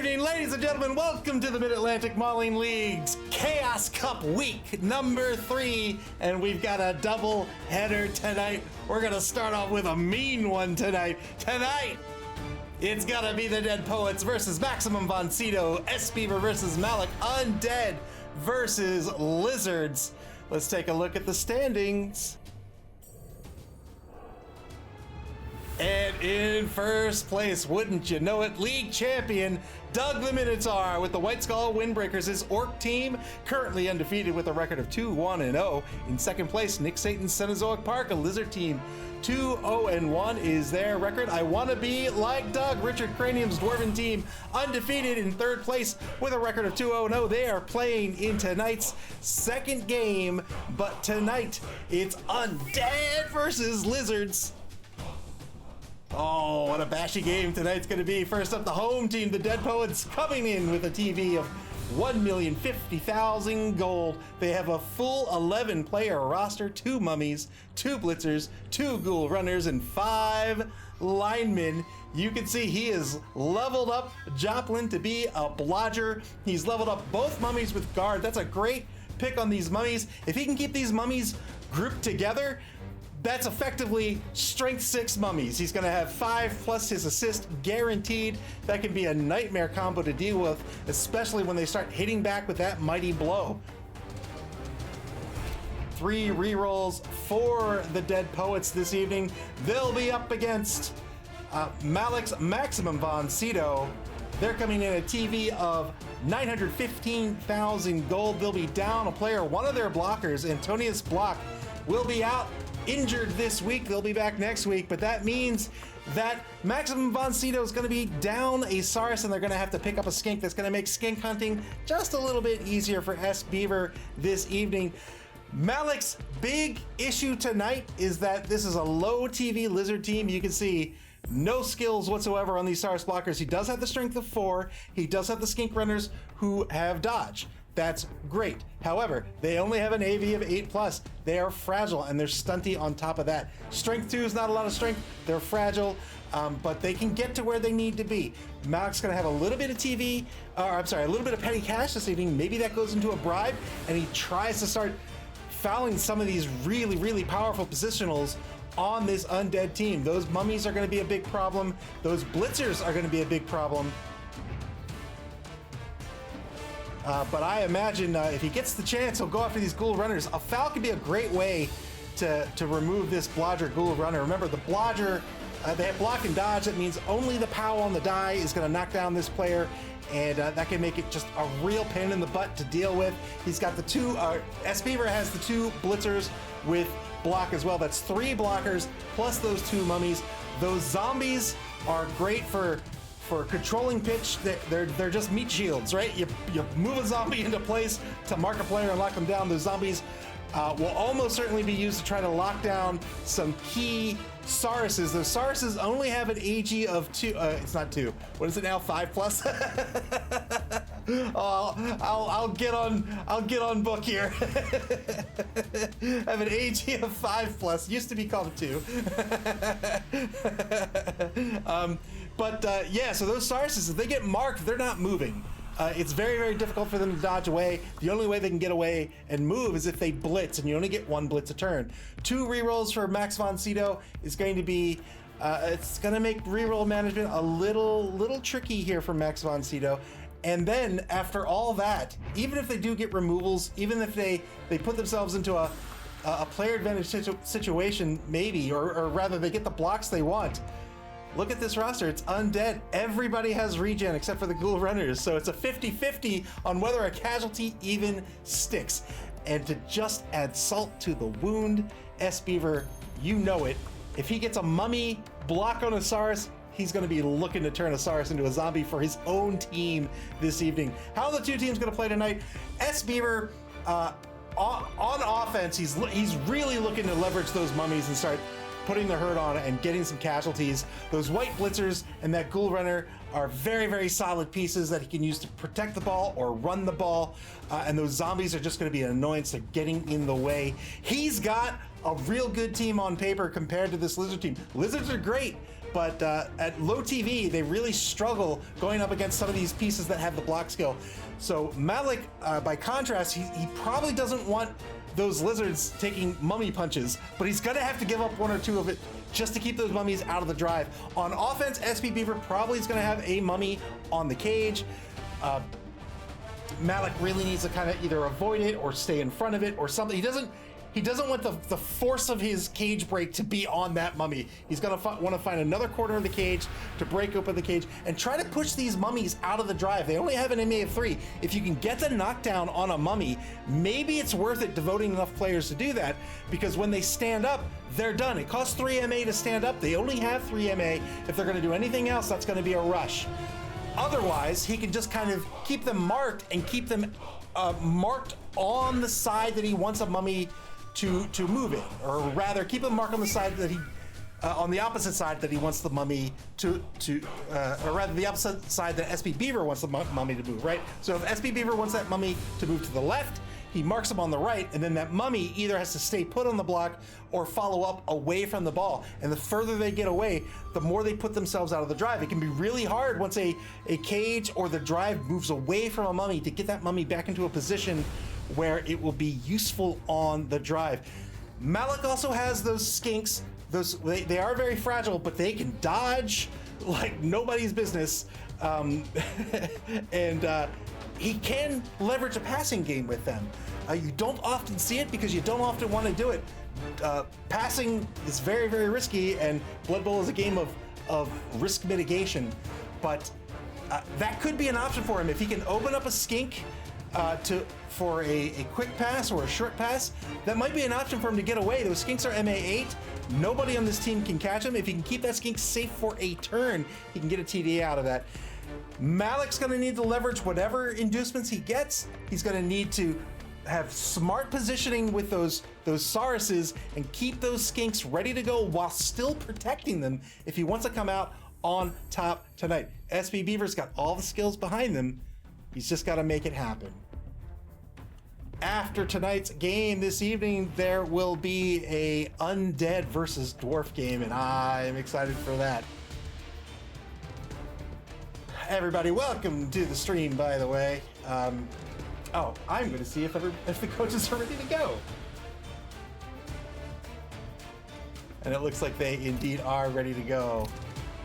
evening, ladies and gentlemen. Welcome to the Mid-Atlantic Mauling League's Chaos Cup Week number 3, and we've got a double header tonight. We're gonna start off with a mean one tonight. It's gotta be the Dead Poets versus Maximum von Sydow, S-Beaver versus Malik, Undead versus Lizards. Let's take a look at the standings. And in first place, wouldn't you know it, league champion Doug the Minotaur with the White Skull Windbreakers. His Orc team currently undefeated with a record of 2-1-0. In second place, Nick Satan's Cenozoic Park, a Lizard team. 2-0-1 is their record. I want to be like Doug, Richard Cranium's Dwarven team, undefeated in third place with a record of 2-0-0. They are playing in tonight's second game, but tonight it's Undead versus Lizards. Oh, what a bashy game tonight's going to be. First up, the home team, the Dead Poets, coming in with a TV of 1,050,000 gold. They have a full 11-player roster, 2 mummies, 2 blitzers, 2 ghoul runners, and 5 linemen. You can see he is leveled up Joplin to be a blodger. He's leveled up both mummies with guard. That's a great pick on these mummies. If he can keep these mummies grouped together, that's effectively strength 6 mummies. He's gonna have 5 plus his assist guaranteed. That can be a nightmare combo to deal with, especially when they start hitting back with that mighty blow. 3 rerolls for the Dead Poets this evening. They'll be up against Malik's Maximum von Sydow. They're coming in a TV of 915,000 gold. They'll be down a player. One of their blockers, Antonius Block, will be out injured this week. They'll be back next week, but that means that Maximum von Sydow is going to be down a Saurus, and they're going to have to pick up a skink. That's going to make skink hunting just a little bit easier for S-Beaver this evening. Malik's big issue tonight is that this is a low TV Lizard team. You can see no skills whatsoever on these Saurus blockers. He does have the strength of 4. He does have the skink runners who have dodge. That's great. However, they only have an AV of 8+. They are fragile, and they're stunty on top of that. Strength 2 is not a lot of strength. They're fragile, but they can get to where they need to be. Malik's gonna have a little bit of a little bit of petty cash this evening. Maybe that goes into a bribe, and he tries to start fouling some of these really, really powerful positionals on this Undead team. Those mummies are gonna be a big problem. Those blitzers are gonna be a big problem. But I imagine if he gets the chance, he'll go after these ghoul runners. A foul could be a great way to remove this blodger ghoul runner. Remember, the blodger, they have block and dodge. That means only the POW on the die is going to knock down this player, and that can make it just a real pain in the butt to deal with. He's got the 2, S-Beaver has the 2 blitzers with block as well. That's 3 blockers plus those 2 mummies. Those zombies are great for controlling pitch. They're just meat shields, right? You move a zombie into place to mark a player and lock them down. Those zombies will almost certainly be used to try to lock down some key Sauruses. Those Sauruses only have an AG of 2. It's not 2. What is it now? 5+. I'll get on book here. I have an AG of 5+. Used to be called 2. Yeah, so those Sauruses, if they get marked, they're not moving. It's very, very difficult for them to dodge away. The only way they can get away and move is if they blitz, and you only get 1 blitz a turn. 2 rerolls for Max von Sydow is going to be, it's going to make reroll management a little tricky here for Max von Sydow. And then after all that, even if they do get removals, even if they put themselves into a player advantage situation, maybe, or rather they get the blocks they want. Look at this roster, it's Undead. Everybody has regen except for the ghoul runners, so it's a 50-50 on whether a casualty even sticks. And to just add salt to the wound, S-Beaver, you know it. If he gets a mummy block on a Saurus, he's gonna be looking to turn a Saurus into a zombie for his own team this evening. How are the 2 teams gonna play tonight? S-Beaver, on offense, he's really looking to leverage those mummies and start putting the hurt on and getting some casualties. Those white blitzers and that ghoul runner are very, very solid pieces that he can use to protect the ball or run the ball. And those zombies are just going to be an annoyance. They're getting in the way. He's got a real good team on paper compared to this Lizard team. Lizards are great, but at low TV, they really struggle going up against some of these pieces that have the block skill. So Malik, by contrast, he probably doesn't want those lizards taking mummy punches, but he's gonna have to give up one or two of it just to keep those mummies out of the drive. On offense, SP Beaver probably is gonna have a mummy on the cage. Malik really needs to kind of either avoid it or stay in front of it or something. He doesn't want the force of his cage break to be on that mummy. He's gonna want to find another corner of the cage to break open the cage and try to push these mummies out of the drive. They only have an MA of 3. If you can get the knockdown on a mummy, maybe it's worth it devoting enough players to do that, because when they stand up, they're done. It costs 3 MA to stand up. They only have 3 MA. If they're gonna do anything else, that's gonna be a rush. Otherwise, he can just kind of keep them marked and keep them marked on the side that he wants a mummy to move it, or rather keep them marked on the side that he, on the opposite side that he wants the mummy or rather the opposite side that SP Beaver wants the mummy to move, right? So if SP Beaver wants that mummy to move to the left, he marks him on the right, and then that mummy either has to stay put on the block or follow up away from the ball. And the further they get away, the more they put themselves out of the drive. It can be really hard once a cage or the drive moves away from a mummy to get that mummy back into a position where it will be useful on the drive. Malik also has those skinks. They are very fragile, but they can dodge like nobody's business. He can leverage a passing game with them. You don't often see it because you don't often want to do it. Passing is very, very risky, and Blood Bowl is a game of risk mitigation. But that could be an option for him if he can open up a skink for a quick pass or a short pass. That might be an option for him to get away. Those skinks are MA8. Nobody on this team can catch him. If he can keep that skink safe for a turn, he can get a TD out of that. Malik's going to need to leverage whatever inducements he gets. He's going to need to have smart positioning with those Sauruses and keep those skinks ready to go while still protecting them if he wants to come out on top tonight. SP Beaver's got all the skills behind them. He's just got to make it happen. After tonight's game this evening, there will be a Undead versus Dwarf game, and I am excited for that. Everybody, welcome to the stream, by the way. I'm going to see if the coaches are ready to go. And it looks like they indeed are ready to go.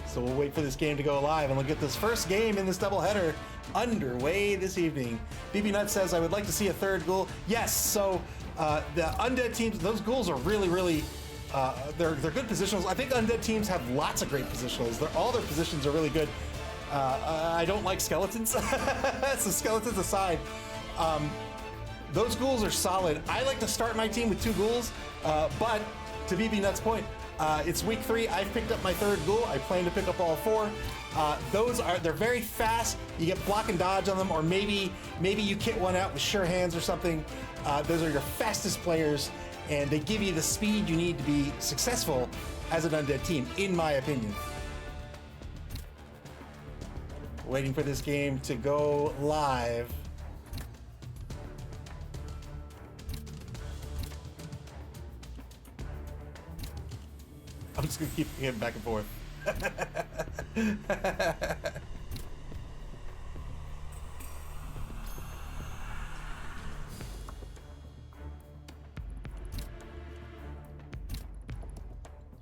So we'll wait for this game to go live, and we'll get this first game in this doubleheader underway this evening. BB Nuts says, I would like to see a third ghoul. Yes, so the Undead teams, those ghouls are really, really, they're good positionals. I think Undead teams have lots of great positionals. All their positions are really good. I don't like skeletons, so skeletons aside, those ghouls are solid. I like to start my team with 2 ghouls, but to BB Nuts' point, it's week 3. I've picked up my 3rd ghoul. I plan to pick up all 4. They're very fast. You get block and dodge on them, or maybe you kit one out with sure hands or something. Those are your fastest players, and they give you the speed you need to be successful as an Undead team, in my opinion. Waiting for this game to go live. I'm just gonna keep hitting back and forth.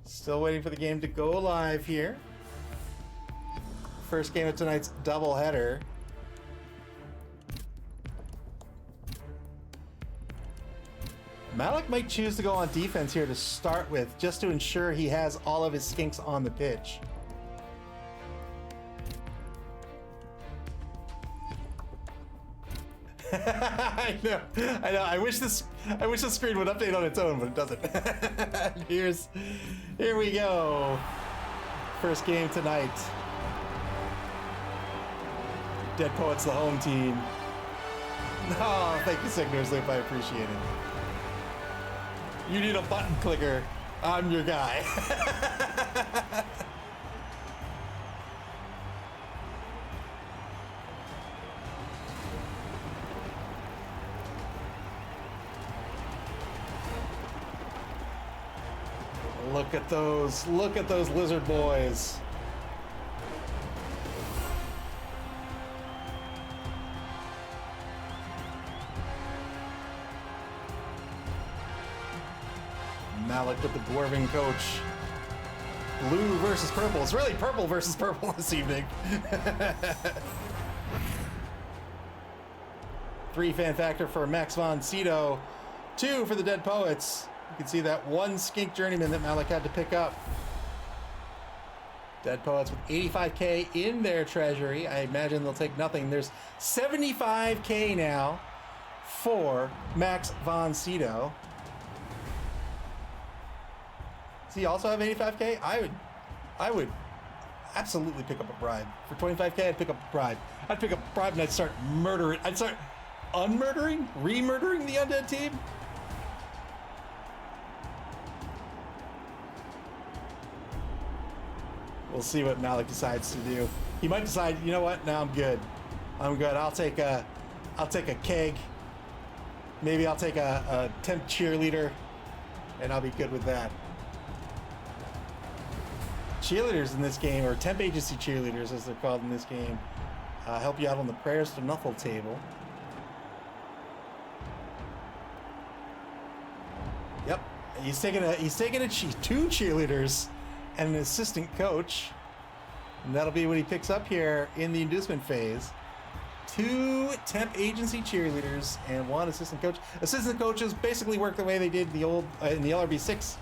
Still waiting for the game to go live here. First game of tonight's doubleheader. Malik might choose to go on defense here to start with, just to ensure he has all of his skinks on the pitch. I know. I wish the screen would update on its own, but it doesn't. Here we go. First game tonight. Dead Poets, the home team. Oh, thank you, Signers Loop. I appreciate it. You need a button clicker. I'm your guy. Look at those lizard boys. Malik with the dwarven coach. Blue versus purple. It's really purple versus purple this evening. 3 fan factor for Max von Sydow. 2 for the Dead Poets. You can see that 1 skink journeyman that Malik had to pick up. Dead Poets with 85k in their treasury. I imagine they'll take nothing. There's 75k now for Max von Sydow. Does he also have 85k? I would absolutely pick up a bribe. For 25k, I'd pick up a bribe. I'd pick up a bribe and I'd start murdering. I'd start unmurdering, re-murdering the undead team. We'll see what Malik decides to do. He might decide, you know what? No, I'm good. I'm good. I'll take a keg. Maybe I'll take a temp cheerleader, and I'll be good with that. Cheerleaders in this game, or temp agency cheerleaders as they're called in this game, help you out on the prayers to Nuffle table. Yep, he's taking 2 cheerleaders and an assistant coach, and that'll be what he picks up here in the inducement phase. 2 temp agency cheerleaders and 1 assistant coach. Assistant coaches basically work the way they did in the old in the LRB6.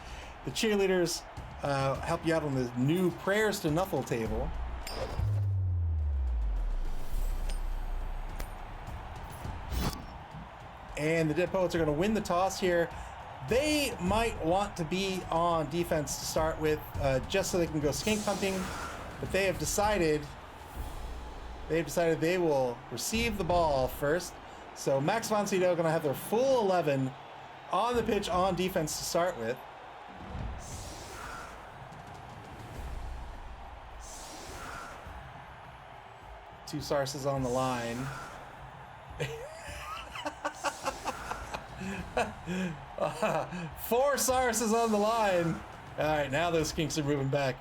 The cheerleaders help you out on the new prayers to Nuffle table. And the Dead Poets are going to win the toss here. They might want to be on defense to start with, just so they can go skink hunting, but they have decided they will receive the ball first. So Max von Sydow going to have their full 11 on the pitch on defense to start with. Two Sarses on the line. 4 Sarses on the line. All right, now those skinks are moving back.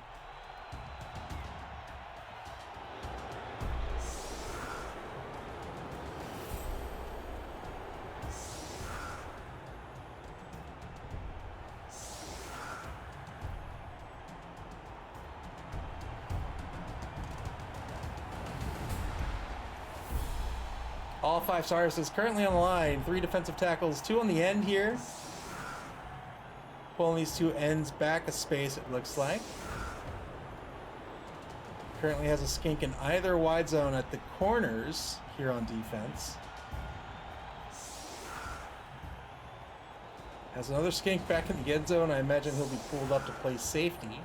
All 5 Sarses currently on the line. 3 defensive tackles, 2 on the end here. Pulling these 2 ends back a space, it looks like. Currently has a skink in either wide zone at the corners here on defense. Has another skink back in the end zone. I imagine he'll be pulled up to play safety.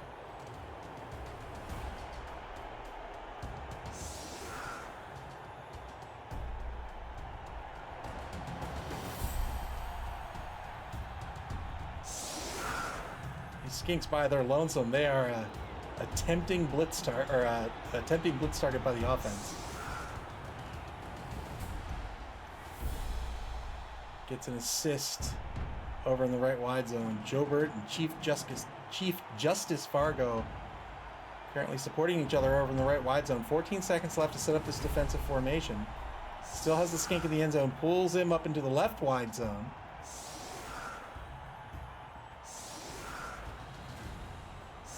Skinks by their lonesome. They are a tempting blitz target, or a tempting blitz target by the offense. Gets an assist over in the right wide zone. Jobert and Chief Justice Fargo currently supporting each other over in the right wide zone. 14 seconds left to set up this defensive formation. Still has the skink in the end zone. Pulls him up into the left wide zone.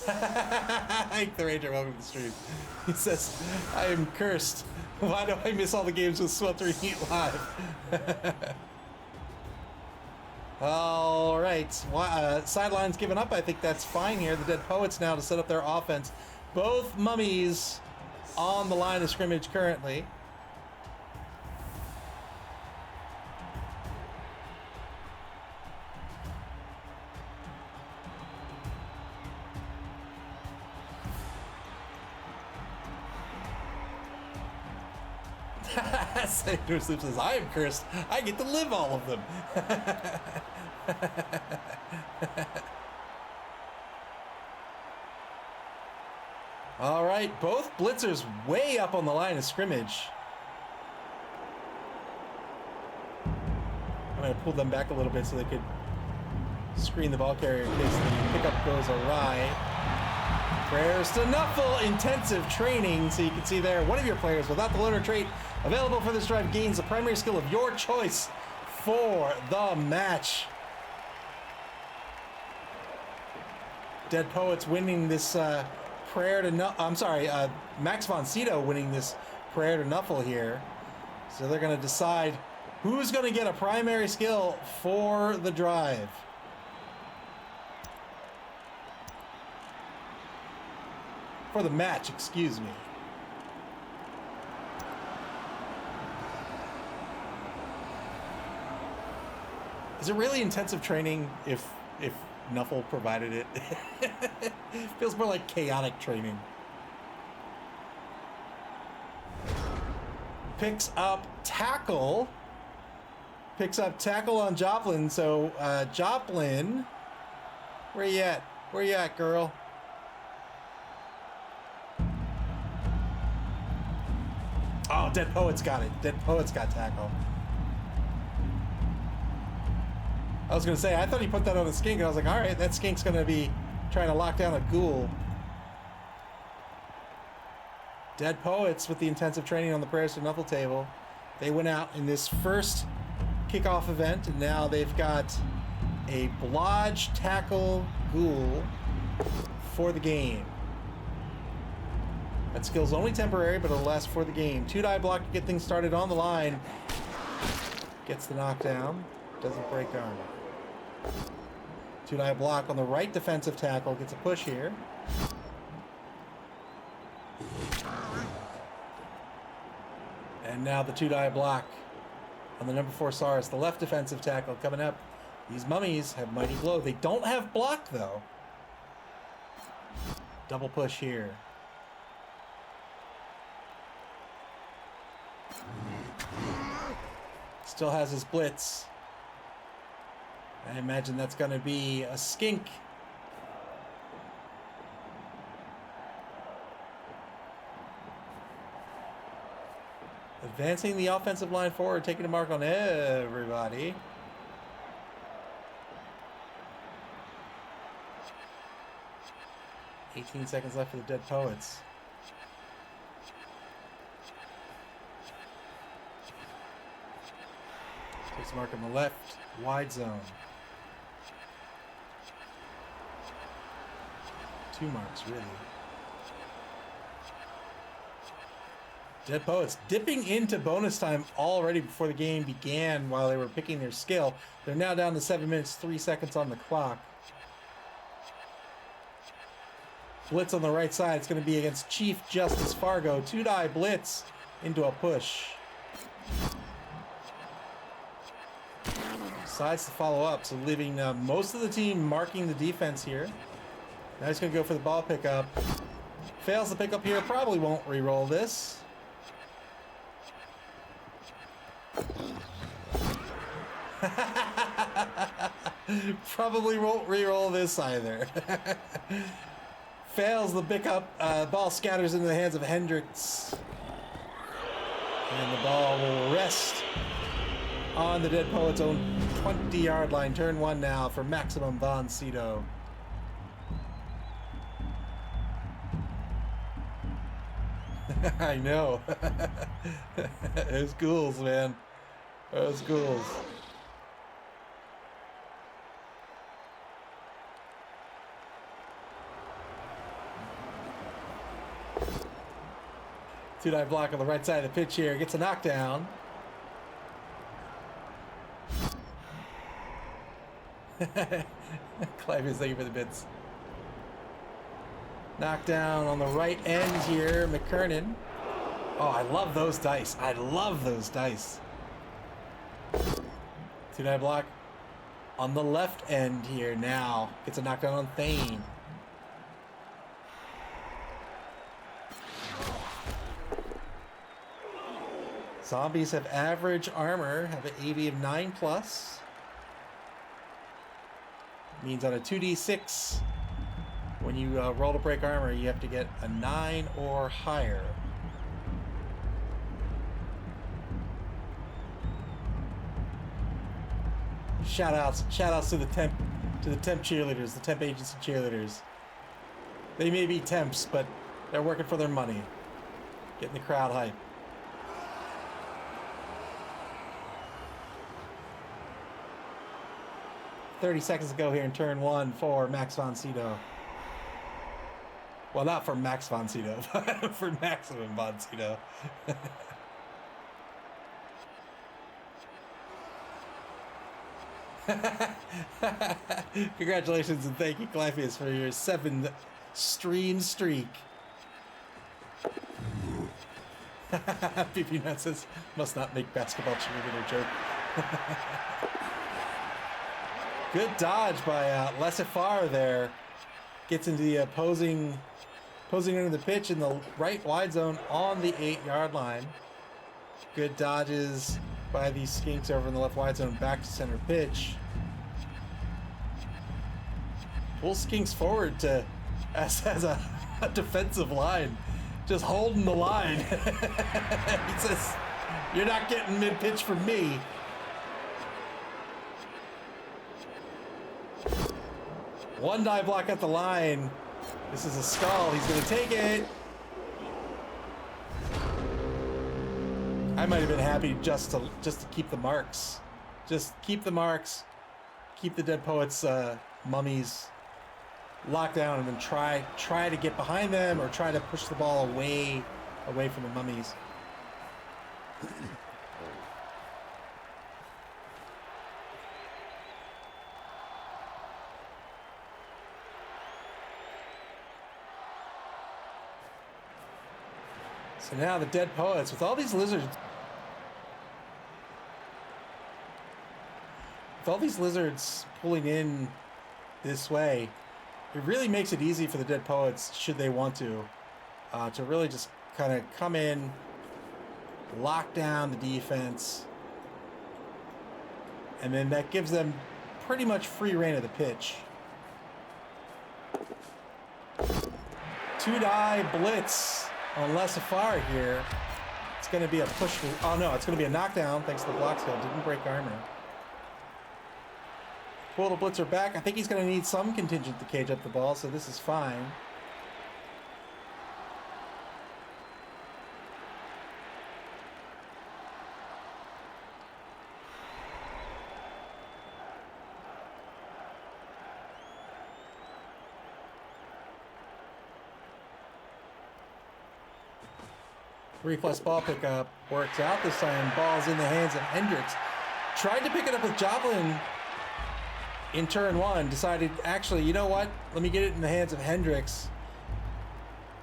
Ike the Ranger, welcome to the stream. He says, I am cursed. Why do I miss all the games with Sweltering Heat live? All right. Sidelines given up. I think that's fine here. The Dead Poets now to set up their offense. Both mummies on the line of scrimmage currently. Senator Sleep says, I am cursed. I get to live all of them. All right, both blitzers way up on the line of scrimmage. I'm going to pull them back a little bit so they could screen the ball carrier in case the pickup goes awry. Prayers to Nuffle, intensive training. So you can see there, one of your players without the learner trait available for this drive gains the primary skill of your choice for the match. Dead Poets winning this prayer to I'm sorry, Max von Sydow winning this prayer to Nuffle here. So they're going to decide who's going to get a primary skill for the drive. For the match, excuse me. Is it really intensive training if Nuffle provided it? Feels more like chaotic training. Picks up tackle. Picks up tackle on Joplin. So Joplin, where you at? Where you at, girl? Oh, Dead Poets got it. Dead Poets got tackle. I was going to say, I thought he put that on the skink, and I was like, all right, that skink's going to be trying to lock down a ghoul. Dead Poets with the intensive training on the Prayers to Nuffle table. They went out in this first kickoff event, and now they've got a blodge tackle ghoul for the game. That skill's only temporary, but it'll last for the game. 2-die block to get things started on the line. Gets the knockdown. Doesn't break arm. 2-die block on the right defensive tackle. Gets a push here. And now the 2-die block on the number 4 Saurus. The left defensive tackle coming up. These mummies have mighty blow. They don't have block, though. Double push here. Still has his blitz. I imagine that's going to be a skink. Advancing the offensive line forward, taking a mark on everybody. "18 seconds left for the Dead Poets. Takes a mark on the left, wide zone. 2 marks, really. Dead Poets dipping into bonus time already before the game began while they were picking their skill. They're now down to 7 minutes, 3 seconds on the clock. Blitz on the right side. It's going to be against Chief Justice Fargo. 2-die blitz into a push. Decides to follow up, so leaving most of the team marking the defense here. Now he's going to go for the ball pickup. Fails the pickup here. Probably won't re-roll this. Probably won't re-roll this either. Fails the pickup. Ball scatters into the hands of Hendricks. And the ball will rest on the Dead Poets' own 20-yard line. Turn 1 now for Maximum von Sydow. I know. Those ghouls, man. Those ghouls. Two-die block on the right side of the pitch here. Gets a knockdown. Clive is thank you for the bits. Knockdown on the right end here, McKernan. Oh, I love those dice. I love those dice. Two-die block on the left end here now. Gets a knockdown on Thane. Zombies have average armor, have an AV of 9+. Means on a 2d6, when you roll to break armor, you have to get a 9 or higher. Shout outs to the to the temp cheerleaders, the temp agency cheerleaders. They may be temps, but they're working for their money. Getting the crowd hype. "30 seconds to go here in turn 1 for Max von Sydow." Well, not for Max von Sydow, but for Maximum von Sydow. Congratulations and thank you, Clypheus, for your 7 stream streak. PP Nut says, "Must not make basketball cheerleader joke." Good dodge by Laissefar there. Gets into the opposing end of the pitch in the right wide zone on the 8-yard line. Good dodges by these skinks over in the left wide zone back to center pitch. Pull skinks forward to as a defensive line. Just holding the line. He says, "You're not getting mid-pitch from me." One dive block at the line. This is a skull. He's going to take it. I might have been happy just to keep the marks. Just keep the marks. Keep the Dead Poets mummies locked down, and then try to get behind them or try to push the ball away from the mummies. So now the Dead Poets, with all these lizards pulling in this way, it really makes it easy for the Dead Poets, should they want to really just kind of come in, lock down the defense, and then that gives them pretty much free reign of the pitch. 2-die blitz on Laissefar here. It's going to be a push. Oh no, it's going to be a knockdown thanks to the block skill. Didn't break armor. Pull the blitzer back. I think he's going to need some contingent to cage up the ball, so this is fine. Reflex ball pickup works out this time. Ball's in the hands of Hendricks. Tried to pick it up with Joplin in turn 1. Decided, actually, you know what? Let me get it in the hands of Hendricks.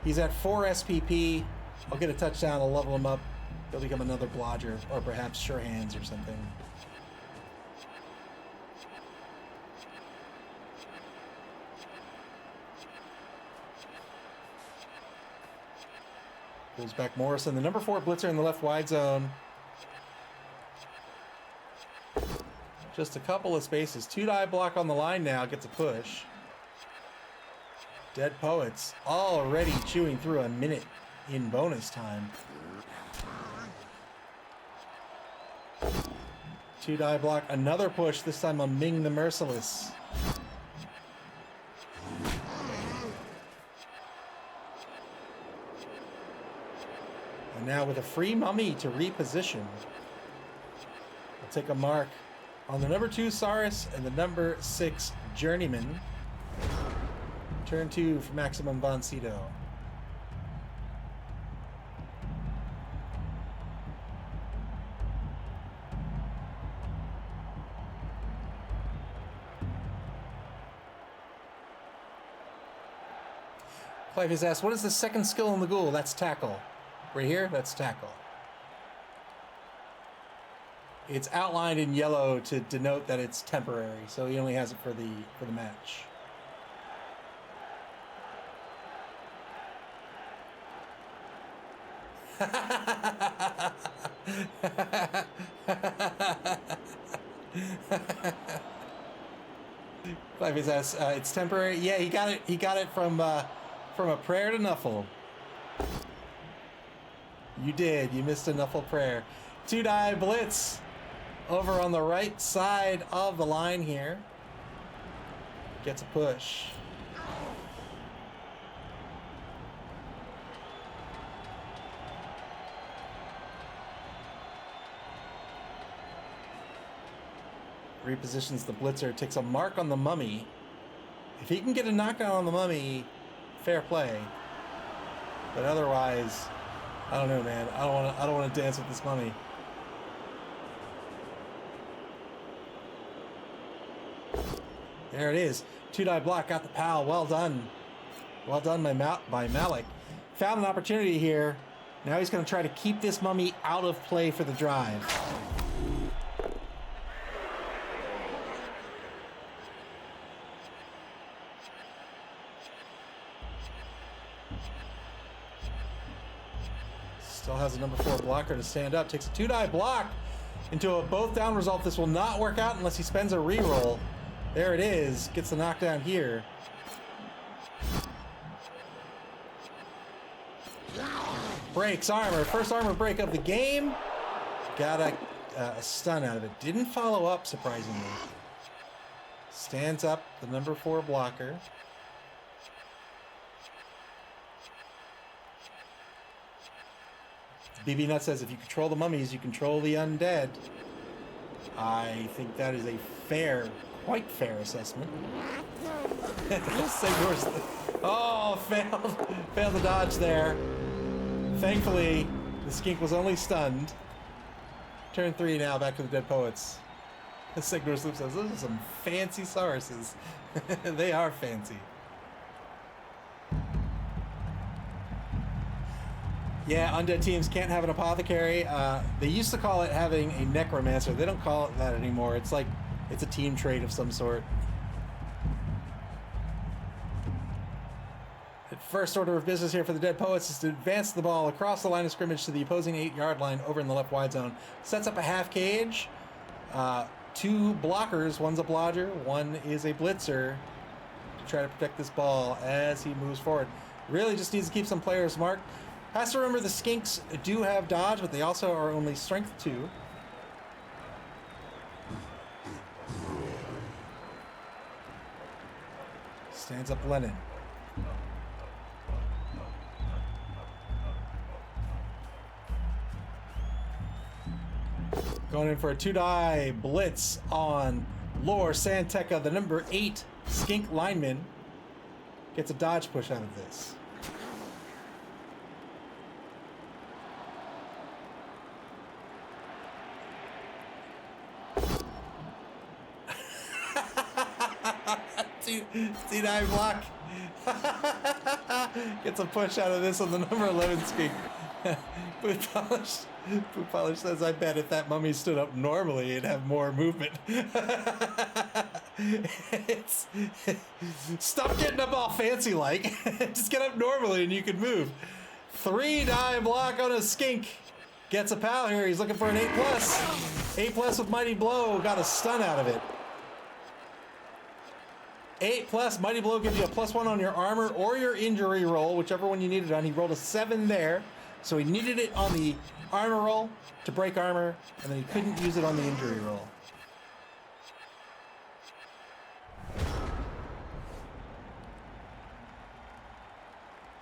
He's at 4 SPP. I'll get a touchdown. I'll level him up. He'll become another blodger, or perhaps sure hands or something. Pulls back Morrison, the number 4 blitzer in the left wide zone. Just a couple of spaces. 2-die block on the line now, gets a push. Dead Poets already chewing through a minute in bonus time. 2-die block, another push, this time on Ming the Merciless. And now with a free mummy to reposition. We'll take a mark on the number 2 Saurus and the number 6 Journeyman. Turn 2 for Maximum von Sydow. Clive has asked, what is the second skill in the ghoul? That's tackle. Right here, that's tackle. It's outlined in yellow to denote that it's temporary, so he only has it for the match. Clive has asked, it's temporary. Yeah, he got it. He got it from a prayer to Nuffle. You did. You missed a Nuffle prayer. 2-die blitz over on the right side of the line here. Gets a push. Repositions the blitzer, takes a mark on the mummy. If he can get a knockdown on the mummy, fair play. But otherwise, I don't know, man. I don't want to dance with this mummy. There it is. 2-die block, got the pal. Well done. Well done by Malik. Found an opportunity here. Now he's going to try to keep this mummy out of play for the drive. Still has a number 4 blocker to stand up. Takes a 2-die block into a both down result. This will not work out unless he spends a reroll. There it is. Gets the knockdown here. Breaks armor. First armor break of the game. Got a stun out of it. Didn't follow up, surprisingly. Stands up, the number 4 blocker. BB Nut says, if you control the mummies, you control the undead. I think that is a quite fair assessment. Oh, failed the dodge there. Thankfully, the skink was only stunned. Turn 3 now, back to the Dead Poets. Signor Sloop says, those are some fancy Sauruses. They are fancy. Yeah, undead teams can't have an apothecary. They used to call it having a necromancer. They don't call it that anymore. It's like, it's a team trait of some sort. The first order of business here for the Dead Poets is to advance the ball across the line of scrimmage to the opposing 8-yard line over in the left wide zone. Sets up a half cage. 2 blockers. One's a blodger. One is a blitzer to try to protect this ball as he moves forward. Really just needs to keep some players marked. Has to remember the skinks do have dodge, but they also are only strength 2. Stands up Lennon. Going in for a 2-die blitz on Lore Santeca, the number 8 skink lineman. Gets a dodge push out of this. Two-die block. Gets a push out of this on the number 11 skink. Boot Polish says, I bet if that mummy stood up normally, it'd have more movement. Stop getting up all fancy like. Just get up normally and you can move. 3-die block on a skink. Gets a pal here. He's looking for an 8+. 8+ with Mighty Blow. Got a stun out of it. 8+, Mighty Blow gives you a +1 on your armor or your injury roll, whichever one you needed on. He rolled a 7 there, so he needed it on the armor roll to break armor, and then he couldn't use it on the injury roll.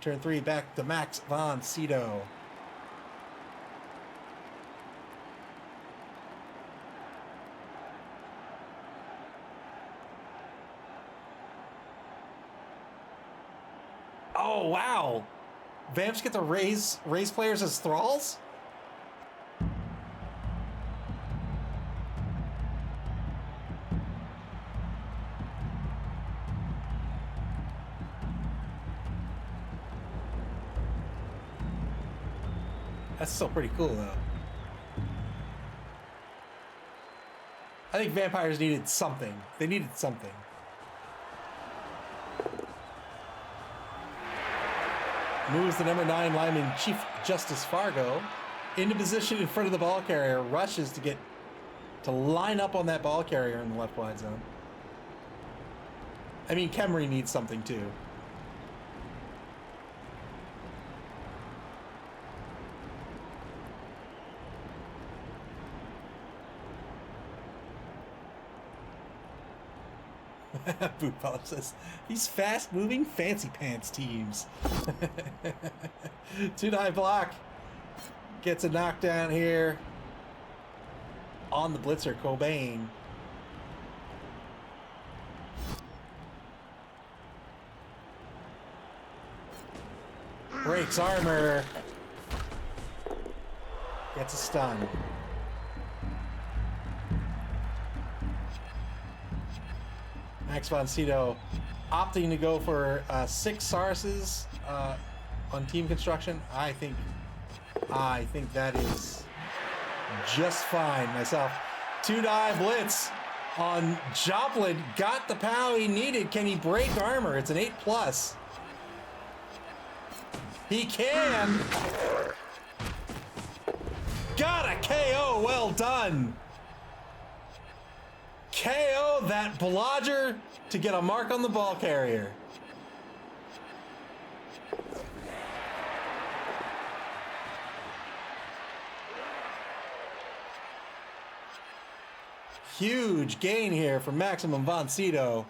Turn 3 back to Max von Sydow. Oh, wow. Vamps get to raise players as thralls? That's still pretty cool, though. I think vampires needed something. They needed something. Moves the number 9 lineman, Chief Justice Fargo, into position in front of the ball carrier. Rushes to line up on that ball carrier in the left wide zone. I mean, Kemry needs something too. Boot Polish says, these fast-moving fancy pants teams. Too-high block. Gets a knockdown here on the blitzer, Cobain. Breaks armor. Gets a stun. Max von Sydow opting to go for 6 Sarses on team construction. I think that is just fine myself. 2-die blitz on Joplin. Got the POW he needed. Can he break armor? It's an 8+. He can. Got a KO. Well done. KO that blodger to get a mark on the ball carrier. Huge gain here for Maximum von Sydow.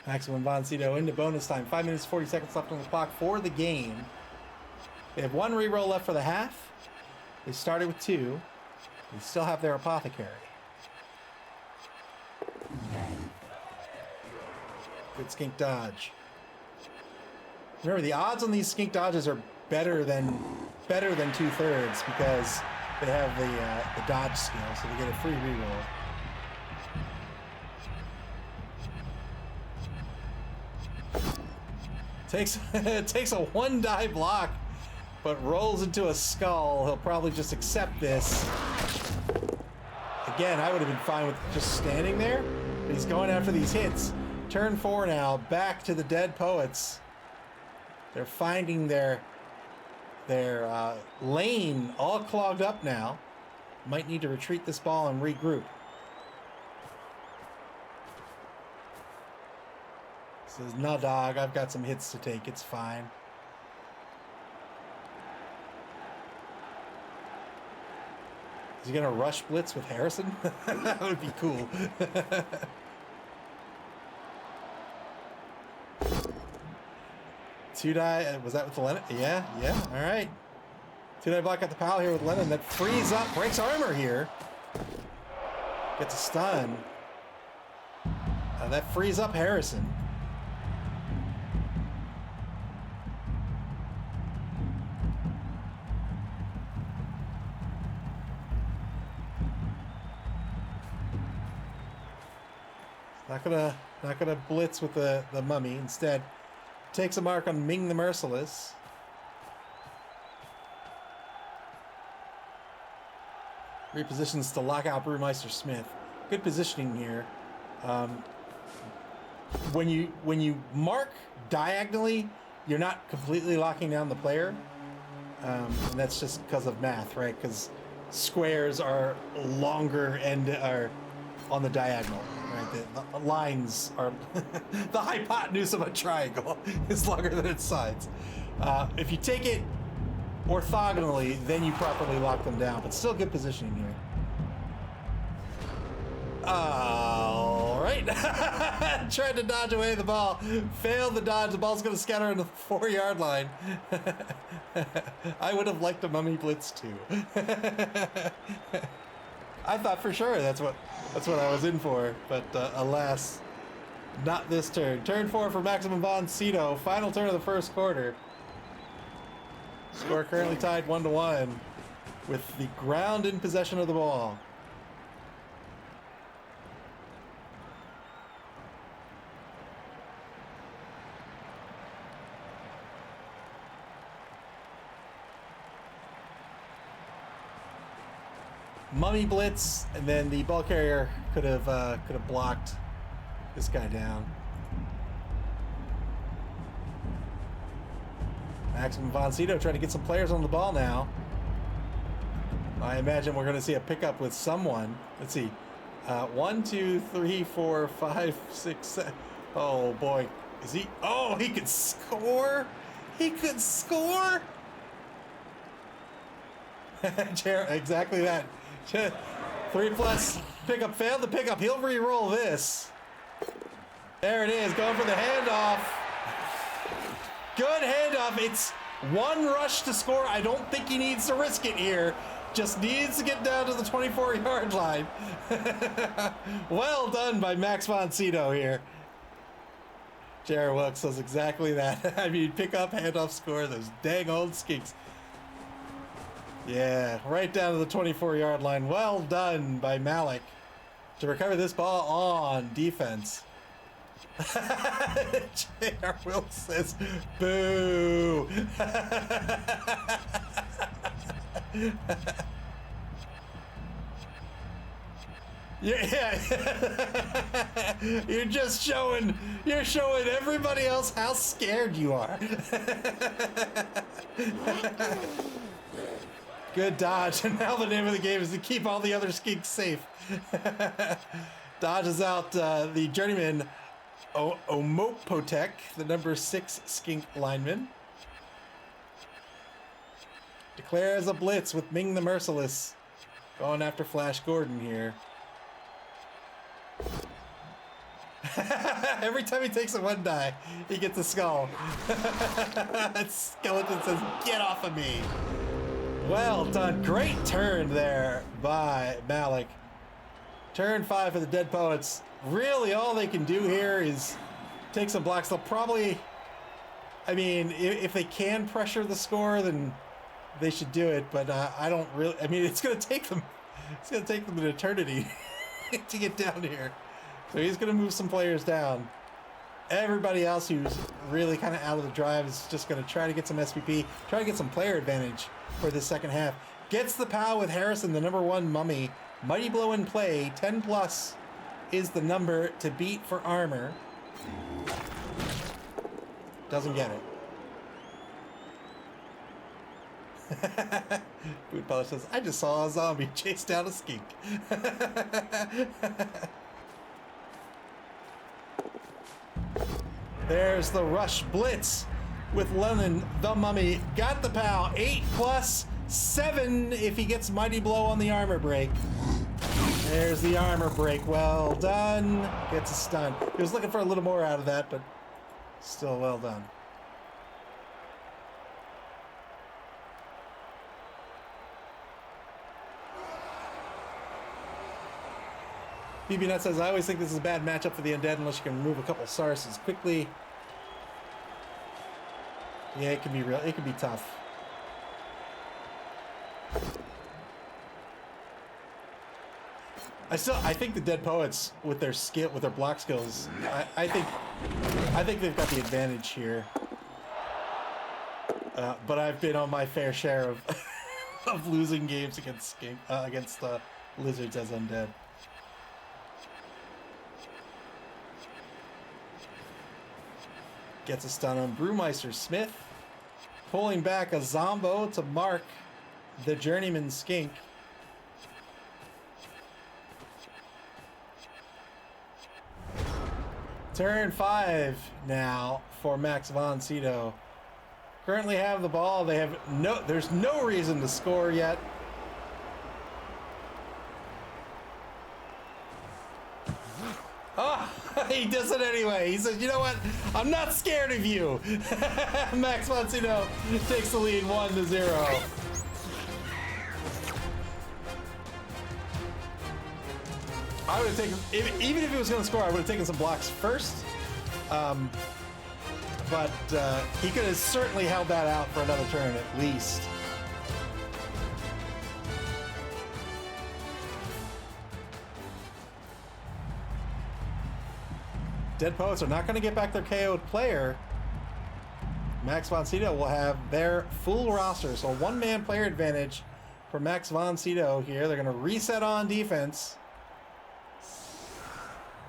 Maximum von Sydow into bonus time. 5 minutes, 40 seconds left on the clock for the game. They have 1 reroll left for the half. They started with 2. They still have their apothecary. Good skink dodge. Remember, the odds on these skink dodges are better than 2/3 because they have the dodge skill, so they get a free reroll. Takes a 1-die block, but rolls into a skull. He'll probably just accept this. Again, I would have been fine with just standing there, but he's going after these hits. Turn 4 now, back to the Dead Poets. They're finding their lane all clogged up now. Might need to retreat this ball and regroup. Says, no, dog, I've got some hits to take. It's fine. Is he going to rush blitz with Harrison? That would be cool. 2-die, was that with the Lennon? Yeah, all right. 2-die block at the pal here with Lennon. That frees up, breaks armor here. Gets a stun. That frees up Harrison. Not gonna blitz with the mummy. Instead, takes a mark on Ming the Merciless. Repositions to lock out Brewmeister Smith. Good positioning here. When you mark diagonally, you're not completely locking down the player, and that's just because of math, right? Because squares are longer and are on the diagonal. Right, the lines are the hypotenuse of a triangle is longer than its sides. If you take it orthogonally, then you properly lock them down. But still good positioning here. All right, tried to dodge away the ball, failed the dodge. The ball's going to scatter on the 4-yard line. I would have liked a mummy blitz too. I thought for sure that's what I was in for, but alas, not this turn. Turn 4 for Maximum von Sydow. Final turn of the first quarter. Score currently tied 1-1 with the ground in possession of the ball. Mummy blitz, and then the ball carrier could have blocked this guy down. Maximum von Sydow trying to get some players on the ball now. I imagine we're going to see a pickup with someone. Let's see. 1, 2, 3, 4, 5, 6, 7. Oh boy. Is he? Oh, he could score. He could score. Exactly that. 3+ pickup failed the pickup. He'll re-roll this. There it is. Going for the handoff. Good handoff. It's one rush to score. I don't think he needs to risk it here. Just needs to get down to the 24-yard line. Well done by Max von Sydow here. Jared Wilkes does exactly that. I mean, pick up, handoff, score. Those dang old skinks. Yeah, right down to the 24-yard line. Well done by Malik to recover this ball on defense. J.R. Wilkes says, boo. Yeah. You're showing everybody else how scared you are. Good dodge, and now the name of the game is to keep all the other skinks safe. Dodges out the journeyman Omopotek, the number 6 skink lineman. Declares a blitz with Ming the Merciless going after Flash Gordon here. Every time he takes a 1-die, he gets a skull. That skeleton says, "Get off of me." Well done. Great turn there by Malik. Turn 5 for the Dead Poets. Really, all they can do here is take some blocks. They'll probably, I mean, if they can pressure the score, then they should do it. But I don't really, I mean, it's going to take them an eternity to get down here. So he's going to move some players down. Everybody else who's really kind of out of the drive is just going to try to get some SPP, try to get some player advantage for this second half. Gets the POW with Harrison, the number 1 mummy. Mighty Blow in play. 10+ is the number to beat for armor. Doesn't get it. Boot Polish says, "I just saw a zombie chase down a skink." There's the rush blitz with Lennon, the mummy. Got the POW. 8+ 7 if he gets Mighty Blow on the armor break. There's the armor break. Well done. Gets a stun. He was looking for a little more out of that, but still well done. BB Nut says, "I always think this is a bad matchup for the Undead unless you can remove a couple Sarses quickly." Yeah, it can be real. It can be tough. I think the Dead Poets with their skill, with their block skills, I think they've got the advantage here. But I've been on my fair share of of losing games against lizards as undead. Gets a stun on Brewmeister Smith, pulling back a Zombo to mark the journeyman skink. Turn 5 now for Max von Sydow. Currently have the ball. They have there's no reason to score yet. Oh, he does it anyway. He says, "You know what? I'm not scared of you." Max von Sydow takes the lead 1-0. I would have taken, even if he was going to score, I would have taken some blocks first. But he could have certainly held that out for another turn at least. Dead Poets are not going to get back their KO'd player. Max von Sydow will have their full roster. So 1-man player advantage for Max von Sydow here. They're going to reset on defense.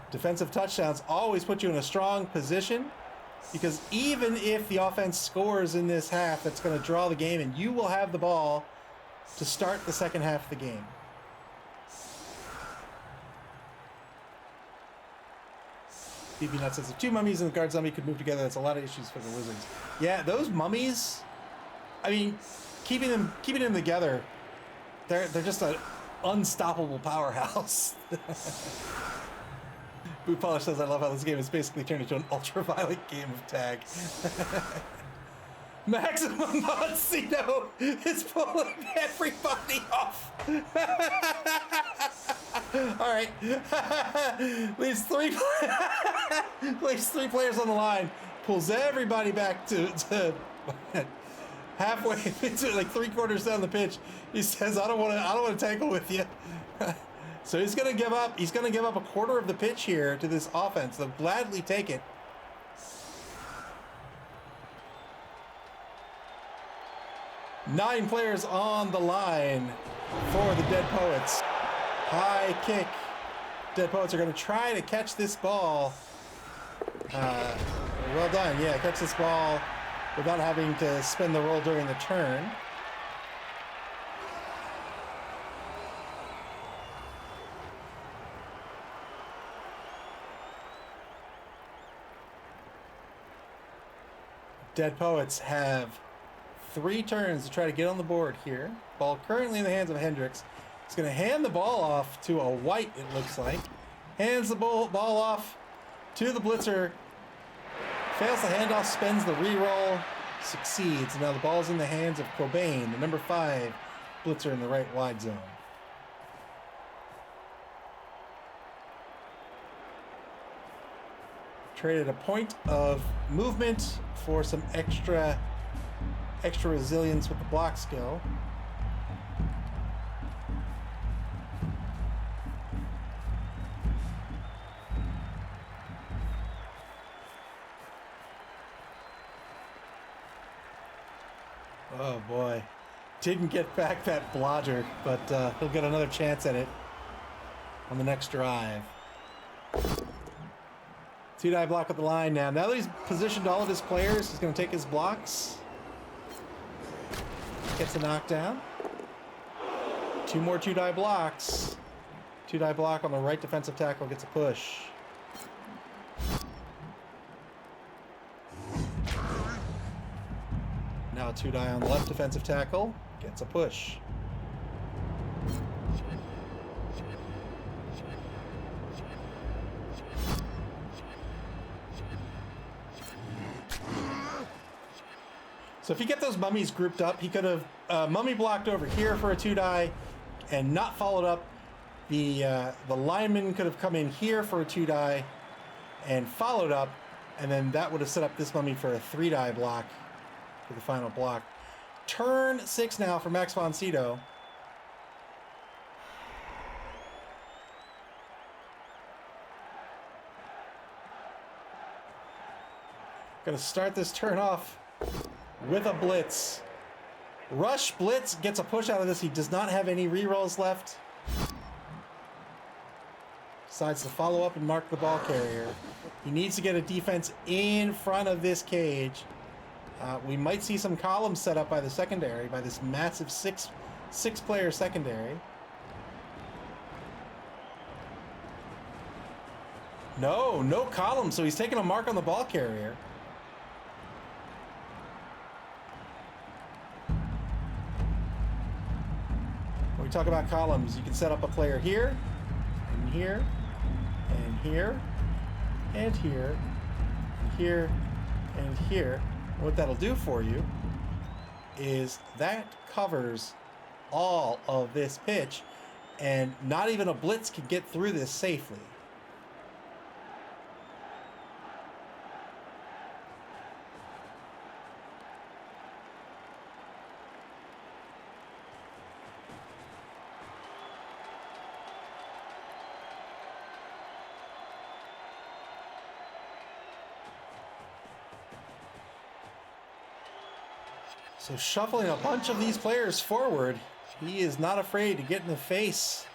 Defensive touchdowns always put you in a strong position, because even if the offense scores in this half, that's going to draw the game, and you will have the ball to start the second half of the game. BB Nut says if two mummies and the guard zombie could move together, that's a lot of issues for the wizards. Yeah, those mummies, I mean, keeping them together, they're just an unstoppable powerhouse. Boot Polish says, I love how this game is basically turned into an ultra-violent game of tag. Maximum Mod Sydow is pulling everybody off. All right. leaves three players on the line. Pulls everybody back to halfway into like 3/4 down the pitch. He says, I don't want to tackle with you. So he's going to give up. He's going to give up a quarter of the pitch here to this offense. They'll gladly take it. Nine players on the line for the Dead Poets. High kick. Dead Poets are going to try to catch this ball. Well done. Yeah, catch this ball without having to spin the roll during the turn. Dead Poets have 3 turns to try to get on the board here. Ball currently in the hands of Hendricks. He's going to hand the ball off to a white, it looks like. Hands the ball off to the blitzer. Fails the handoff, spends the reroll, succeeds. And now the ball's in the hands of Cobain, the number 5 blitzer in the right wide zone. Traded a point of movement for some extra resilience with the block skill. Oh boy, didn't get back that blodger, but he'll get another chance at it on the next drive. 2-die block at the line now. Now that he's positioned all of his players, he's going to take his blocks. Gets a knockdown. 2 more 2-die blocks. 2-die block on the right defensive tackle gets a push. Now a 2-die on the left defensive tackle gets a push. So if you get those mummies grouped up, he could have mummy blocked over here for a 2-die and not followed up. The lineman could have come in here for a 2-die and followed up, and then that would have set up this mummy for a 3-die block for the final block. Turn 6 now for Max von Sydow. Gonna start this turn off with a blitz. Rush blitz gets a push out of this. He does not have any rerolls left. Decides to follow up and mark the ball carrier. He needs to get a defense in front of this cage. We might see some columns set up by the secondary, by this massive six-player secondary. No columns, so he's taking a mark on the ball carrier. When we talk about columns, you can set up a player here, and here, and here, and here, and here, and here. What that'll do for you is that covers all of this pitch, and not even a blitz can get through this safely. So shuffling a bunch of these players forward, he is not afraid to get in the face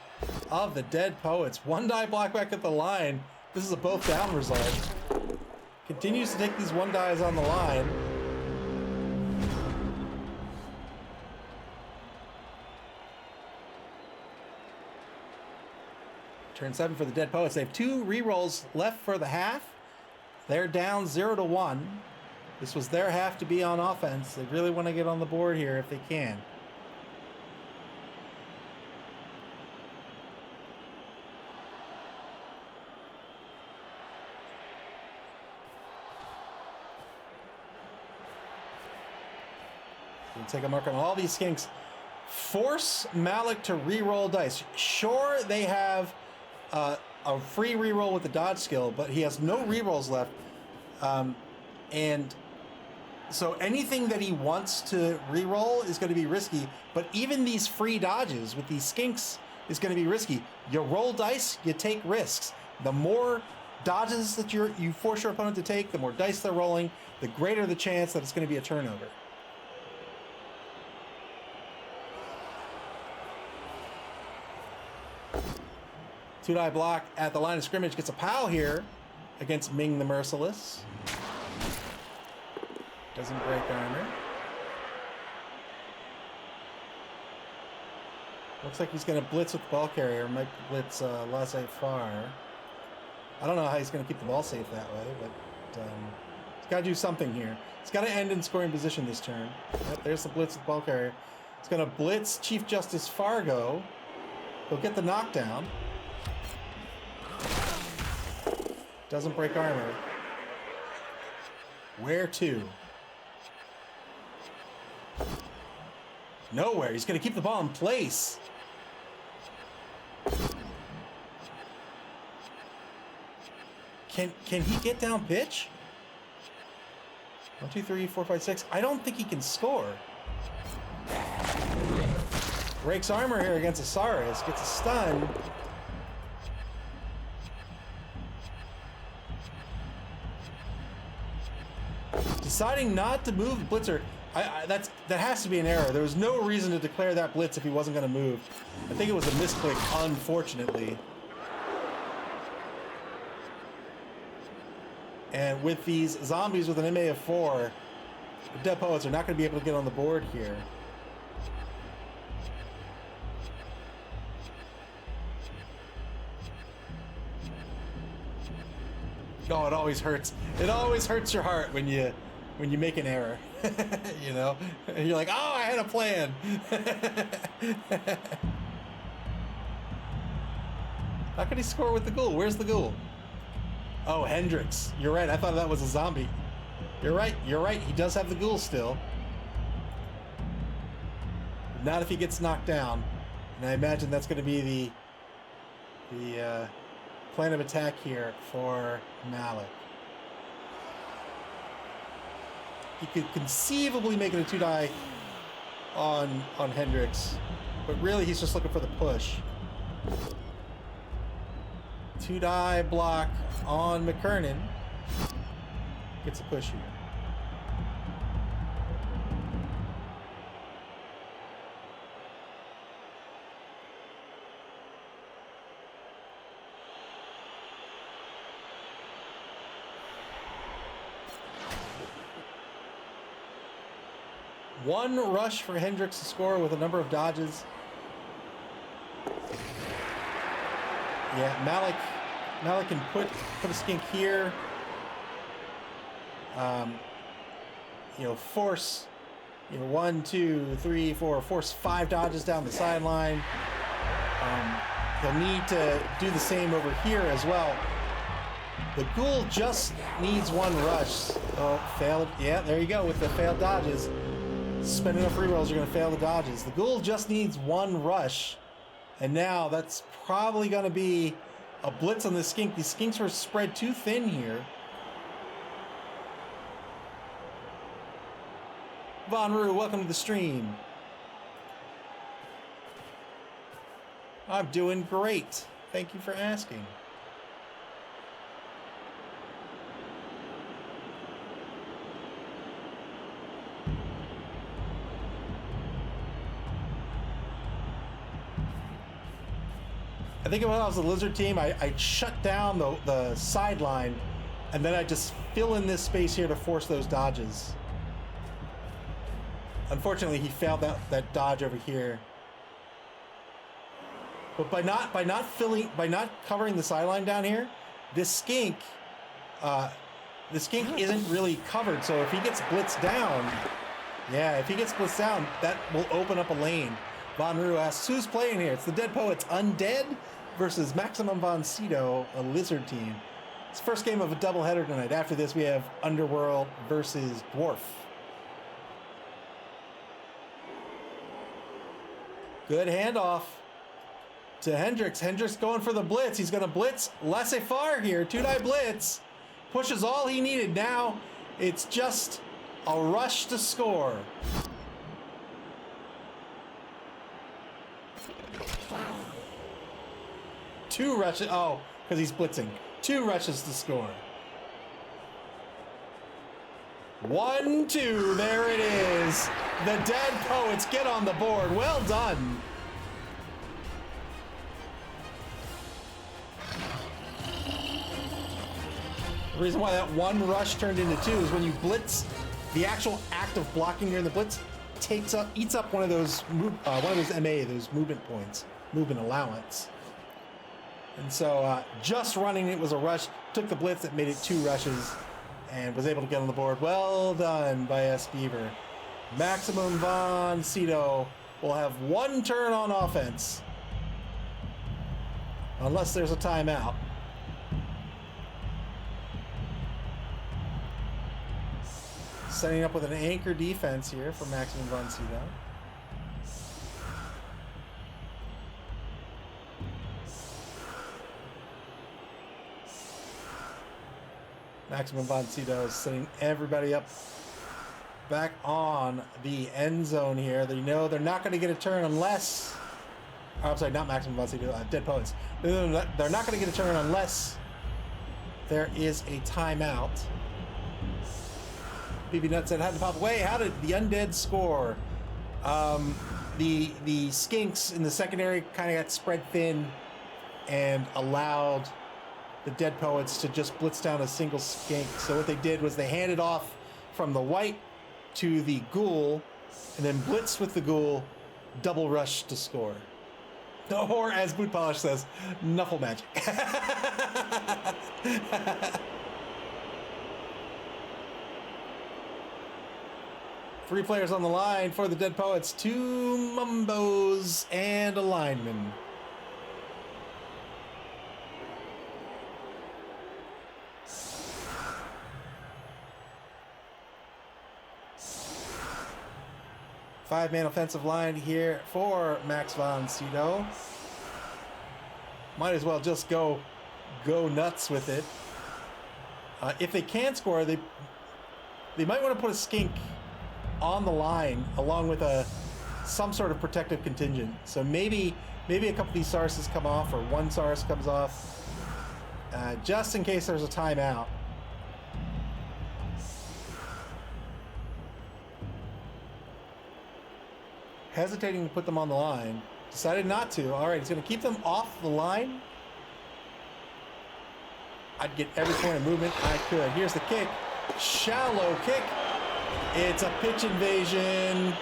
of the Dead Poets. 1-die block back at the line. This is a both down result. Continues to take these 1-dies on the line. Turn 7 for the Dead Poets. They have 2 rerolls left for the half. They're down 0-1. This was their half to be on offense. They really want to get on the board here if they can. We'll take a mark on all these skinks. Force Malik to re-roll dice. Sure, they have a free re-roll with the dodge skill, but he has no re-rolls left. And so anything that he wants to re-roll is going to be risky, but even these free dodges with these skinks is going to be risky. You roll dice, you take risks. The more dodges that you force your opponent to take, the more dice they're rolling, the greater the chance that it's going to be a turnover. Two-die block at the line of scrimmage gets a pal here against Ming the Merciless. Doesn't break armor. Looks like he's going to blitz with the ball carrier. Might blitz laissez-faire. I don't know how he's going to keep the ball safe that way, but he's got to do something here. He's got to end in scoring position this turn. Yep, there's the blitz with the ball carrier. He's going to blitz Chief Justice Fargo. He'll get the knockdown. Doesn't break armor. Where to? Nowhere. He's going to keep the ball in place. Can he get down pitch? 1, 2, 3, 4, 5, 6. I don't think he can score. Breaks armor here against Osiris. Gets a stun. Deciding not to move the blitzer, that has to be an error. There was no reason to declare that blitz if he wasn't going to move. I think it was a misclick, unfortunately. And with these zombies with an MA of 4, the Dead Poets are not going to be able to get on the board here. Oh, it always hurts. It always hurts your heart when you make an error. You know? And you're like, oh, I had a plan. How could he score with the ghoul? Where's the ghoul? Oh, Hendrix. You're right. I thought that was a zombie. You're right. You're right. He does have the ghoul still. Not if he gets knocked down. And I imagine that's going to be the plan of attack here for Malik. He could conceivably make it a 2-die on Hendrix, but really he's just looking for the push. 2-die block on McKernan. Gets a push here. One rush for Hendrix to score with a number of dodges. Yeah, Malik can put a skink here. Force, 1, 2, 3, 4, force 5 dodges down the sideline. He'll need to do the same over here as well. The ghoul just needs 1 rush. Oh, failed. Yeah, there you go with the failed dodges. Spend enough rerolls, you're going to fail the dodges. The ghoul just needs 1 rush. And now that's probably going to be a blitz on the skink. These skinks were spread too thin here. Von Rue, welcome to the stream. I'm doing great. Thank you for asking. I think when I was the Lizard team, I'd shut down the sideline, and then I'd just fill in this space here to force those dodges. Unfortunately, he failed that dodge over here. But by not covering the sideline down here, this skink isn't really covered. So if he gets blitzed down, that will open up a lane. Von Rue asks, who's playing here? It's the Dead Poets Undead versus Maximum von Sydow, a lizard team. It's the first game of a doubleheader tonight. After this, we have Underworld versus Dwarf. Good handoff to Hendricks. Hendricks going for the blitz. He's going to blitz laissez-faire here. Two-die blitz. Pushes all he needed. Now it's just a rush to score. Two rushes. Oh, because he's blitzing. Two rushes to score. 1-2. There it is. The Dead Poets get on the board. Well done. The reason why that one rush turned into two is when you blitz, the actual act of blocking during the blitz eats up one of those MA, those movement points, movement allowance. And so just running it was a rush. Took the blitz that made it two rushes and was able to get on the board. Well done by S. Beaver. Maximum von Sydow will have one turn on offense. Unless there's a timeout. Setting up with an anchor defense here for Maximum von Sydow. Maximum von Sydow is setting everybody up back on the end zone here. They know they're not going to get a turn unless... Oh, I'm sorry, not Maximum von Sydow, Dead Poets. They're not going to get a turn unless there is a timeout. BB Nuts said, had to pop away. How did the Undead score? The Skinks in the secondary kind of got spread thin and allowed the Dead Poets to just blitz down a single skink. So what they did was they handed off from the white to the ghoul and then blitzed with the ghoul, double rush to score. Or as Boot Polish says, knuffle magic. Three players on the line for the Dead Poets, two Mumbos and a lineman. Five-man offensive line here for Max von Sydow. Might as well just go nuts with it. If they can score, they might want to put a skink on the line along with some sort of protective contingent. So maybe a couple of these Sarses come off or one Sars comes off just in case there's a timeout. Hesitating to put them on the line. Decided not to. All right, he's going to keep them off the line. I'd get every point of movement I could. Here's the kick. Shallow kick. It's a pitch invasion.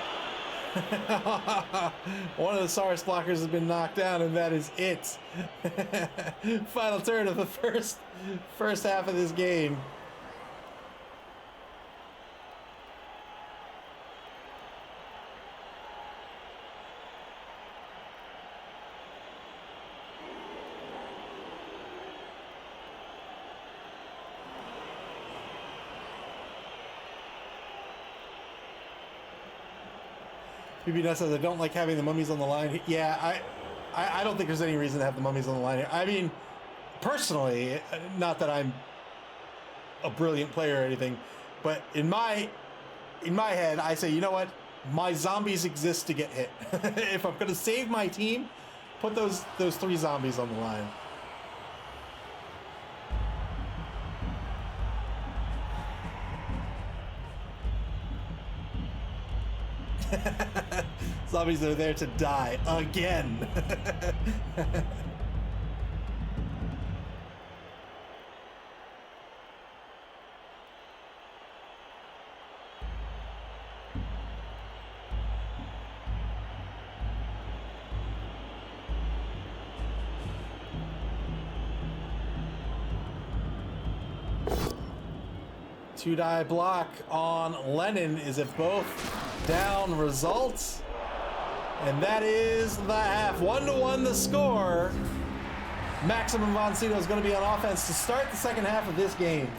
One of the Sars blockers has been knocked down, and that is it. Final turn of the first half of this game. BB Nuts says, I don't like having the mummies on the line. Yeah, I don't think there's any reason to have the mummies on the line. I mean, personally, not that I'm a brilliant player or anything, but in my head, I say, you know what? My zombies exist to get hit. If I'm going to save my team, put those three zombies on the line. Zombies are there to die again. 2-die block on Lennon. Is it both down results? And that is the half. 1-1 the score. Maximum Von Sydow is going to be on offense to start the second half of this game.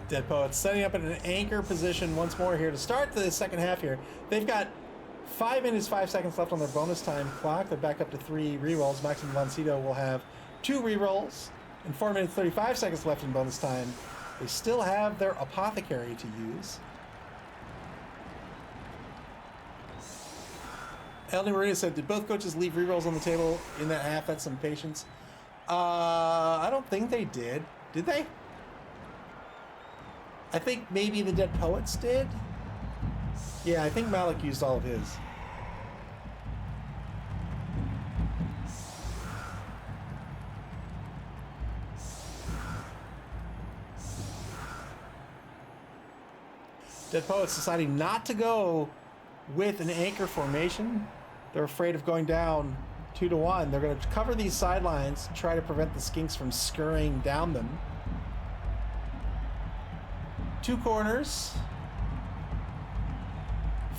Dead Poets setting up in an anchor position once more here to start the second half here. They've got 5 minutes, 5 seconds left on their bonus time clock. They're back up to 3 rerolls. Maximum Von Sydow will have 2 rerolls and 4 minutes, 35 seconds left in bonus time. They still have their Apothecary to use. Elden Marina said, did both coaches leave rerolls on the table in that half? That's some patience. I don't think they did. Did they? I think maybe the Dead Poets did. Yeah, I think Malik used all of his. Dead Poets deciding not to go with an anchor formation. They're afraid of going down 2-1. They're going to cover these sidelines, try to prevent the Skinks from scurrying down them. 2 corners,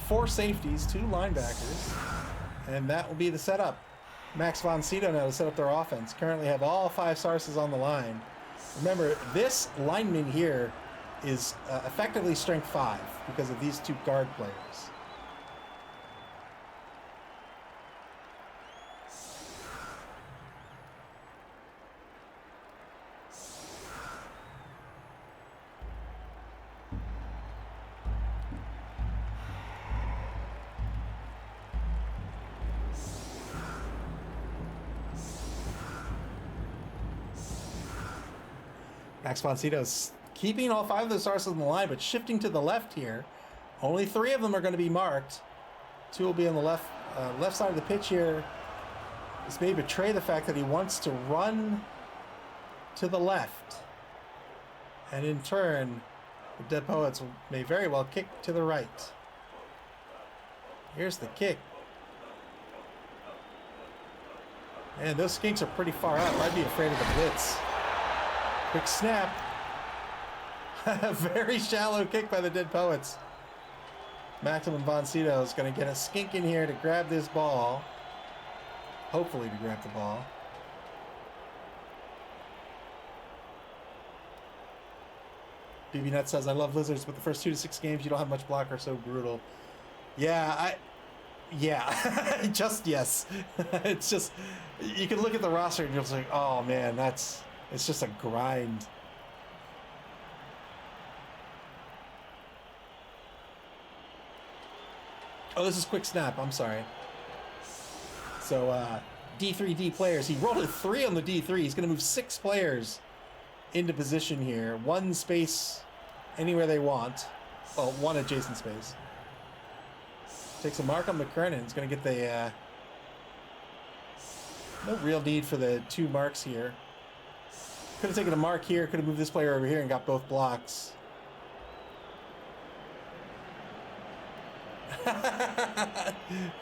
4 safeties, 2 linebackers, and that will be the setup. Max Von Sydow now to set up their offense. Currently have all 5 Sarses on the line. Remember, this lineman here is effectively strength 5 because of these 2 guard players. Max Von Sydow's keeping all 5 of those Sarses on the line, but shifting to the left here. Only 3 of them are going to be marked. 2 will be on the left side of the pitch here. This may betray the fact that he wants to run to the left. And in turn, the Dead Poets may very well kick to the right. Here's the kick. And those Skinks are pretty far out. I'd be afraid of the blitz. Quick snap. A very shallow kick by the Dead Poets. Maximum Von Sydow is going to get a Skink in here to grab this ball. Hopefully to grab the ball. BB Nut says, I love lizards, but the first 2 to 6 games you don't have much block are so brutal. Yeah, just yes. It's just, you can look at the roster and you're just like, oh man, it's just a grind. Oh, this is quick snap. I'm sorry. So, D3D players. He rolled a 3 on the D3. He's going to move 6 players into position here. 1 space anywhere they want. Well, 1 adjacent space. Takes a mark on McKernan. He's going to get the... no real need for the 2 marks here. Could have taken a mark here. Could have moved this player over here and got both blocks.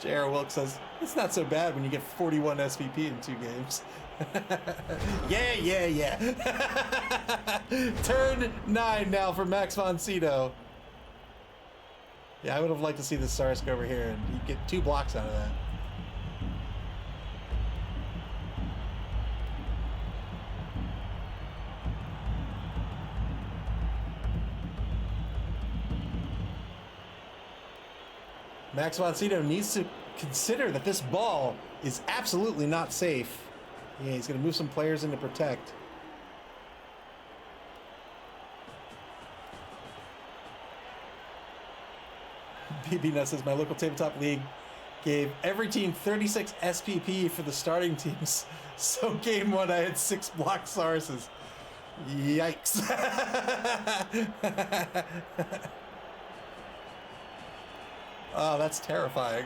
J.R. Wilkes says, it's not so bad when you get 41 SVP in 2 games. Yeah. Turn 9 now for Max Von Sydow. Yeah, I would have liked to see the Sarsk over here and he'd get 2 blocks out of that. Max Von Sydow needs to consider that this ball is absolutely not safe. Yeah, he's going to move some players in to protect. BB Nut says, my local tabletop league gave every team 36 SPP for the starting teams. So game 1, I had 6 block Sarses. Yikes. Oh, that's terrifying.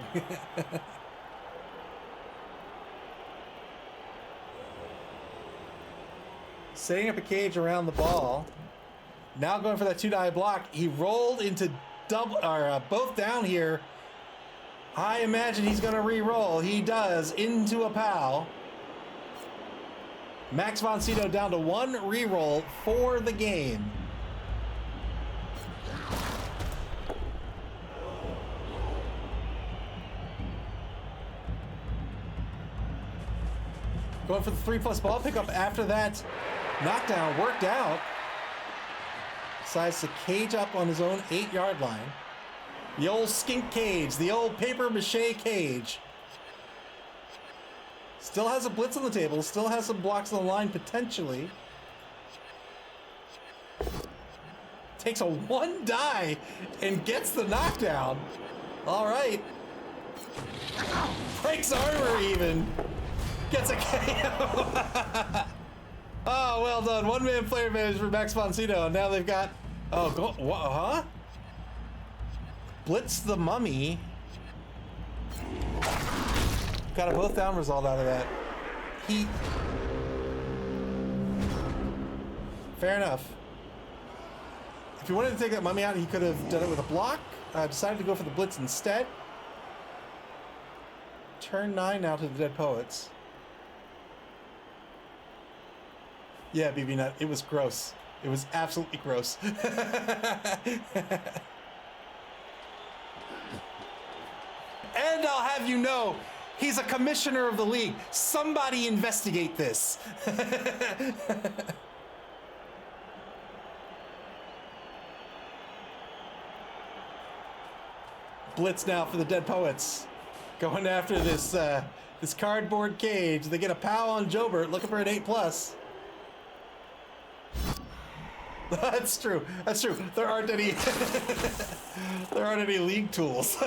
Setting up a cage around the ball. Now going for that 2-die block. He rolled into both down here. I imagine he's going to re-roll. He does, into a POW. Max von Sydow down to 1 re-roll for the game. Going for the 3+ ball pickup after that knockdown worked out. Decides to cage up on his own 8-yard line. The old skink cage, the old paper mache cage. Still has a blitz on the table, still has some blocks on the line potentially. Takes a 1-die and gets the knockdown. All right. Breaks armor even. Gets a KO. Oh, well done. 1-man player advantage for Max von Sydow. Now they've got... Oh, huh? Blitz the mummy. Got a both down result out of that. Fair enough. If he wanted to take that mummy out, he could have done it with a block. Decided to go for the blitz instead. Turn 9 now to the Dead Poets. Yeah, BB Nut, it was gross. It was absolutely gross. And I'll have you know, he's a commissioner of the league. Somebody investigate this. Blitz now for the Dead Poets. Going after this this cardboard cage. They get a POW on Jobert, looking for an 8+. That's true. That's true. There aren't any there aren't any league tools.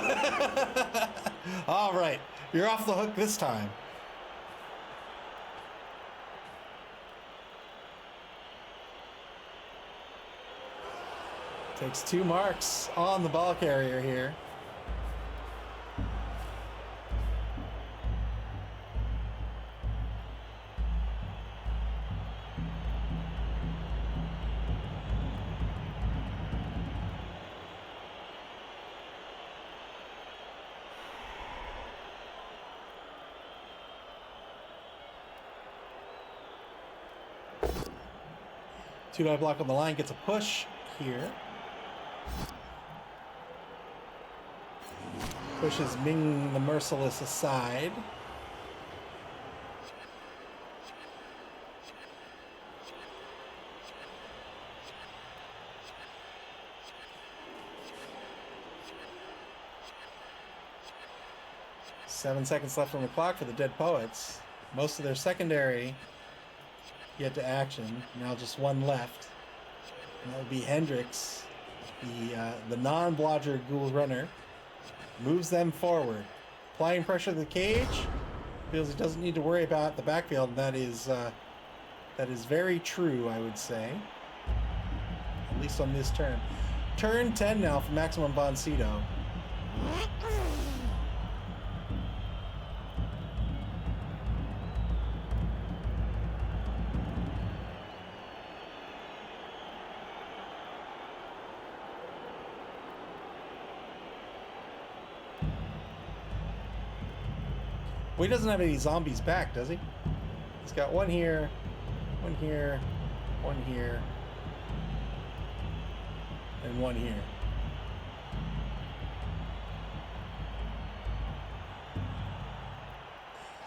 All right. You're off the hook this time. Takes 2 marks on the ball carrier here. Two-die block on the line, gets a push here. Pushes Ming the Merciless aside. Seven seconds left on the clock for the Dead Poets. Most of their secondary yet to action. Now just one left. And that would be Hendricks, the non-blodger ghoul runner. Moves them forward. Applying pressure to the cage. Feels he doesn't need to worry about the backfield. And that is very true, I would say. At least on this turn. Turn 10 now for Maximum von Sydow. Well, he doesn't have any zombies back, does he? He's got one here, one here, one here, and one here.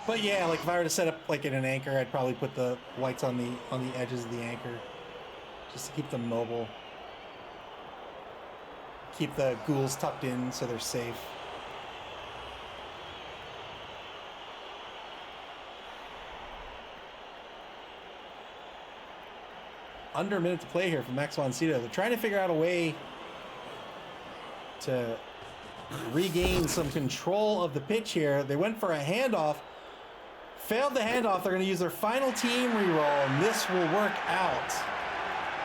But yeah, like if I were to set up like in an anchor, I'd probably put the whites on the edges of the anchor, just to keep them mobile. Keep the ghouls tucked in so they're safe. Under a minute to play here for Max von Sydow. They're trying to figure out a way to regain some control of the pitch here. They went for a handoff, failed the handoff. They're going to use their final team reroll, and this will work out.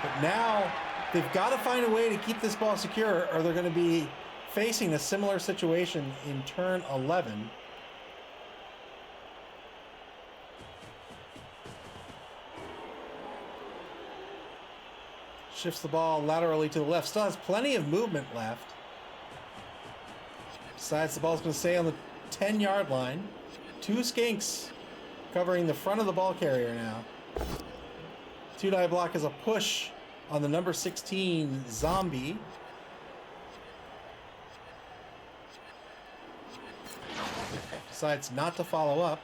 But now they've got to find a way to keep this ball secure, or they're going to be facing a similar situation in turn 11. Shifts the ball laterally to the left. Still has plenty of movement left. Decides the ball's going to stay on the 10-yard line. 2 skinks covering the front of the ball carrier now. 2-die block is a push on the number 16 zombie. Decides not to follow up.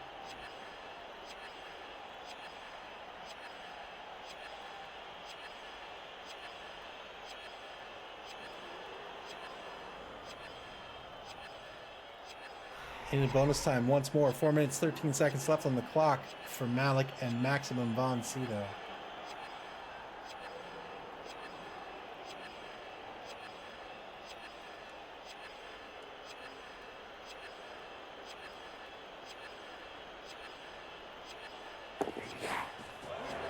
In bonus time once more. 4 minutes, 13 seconds left on the clock for Malik and Maximum Von Sydow.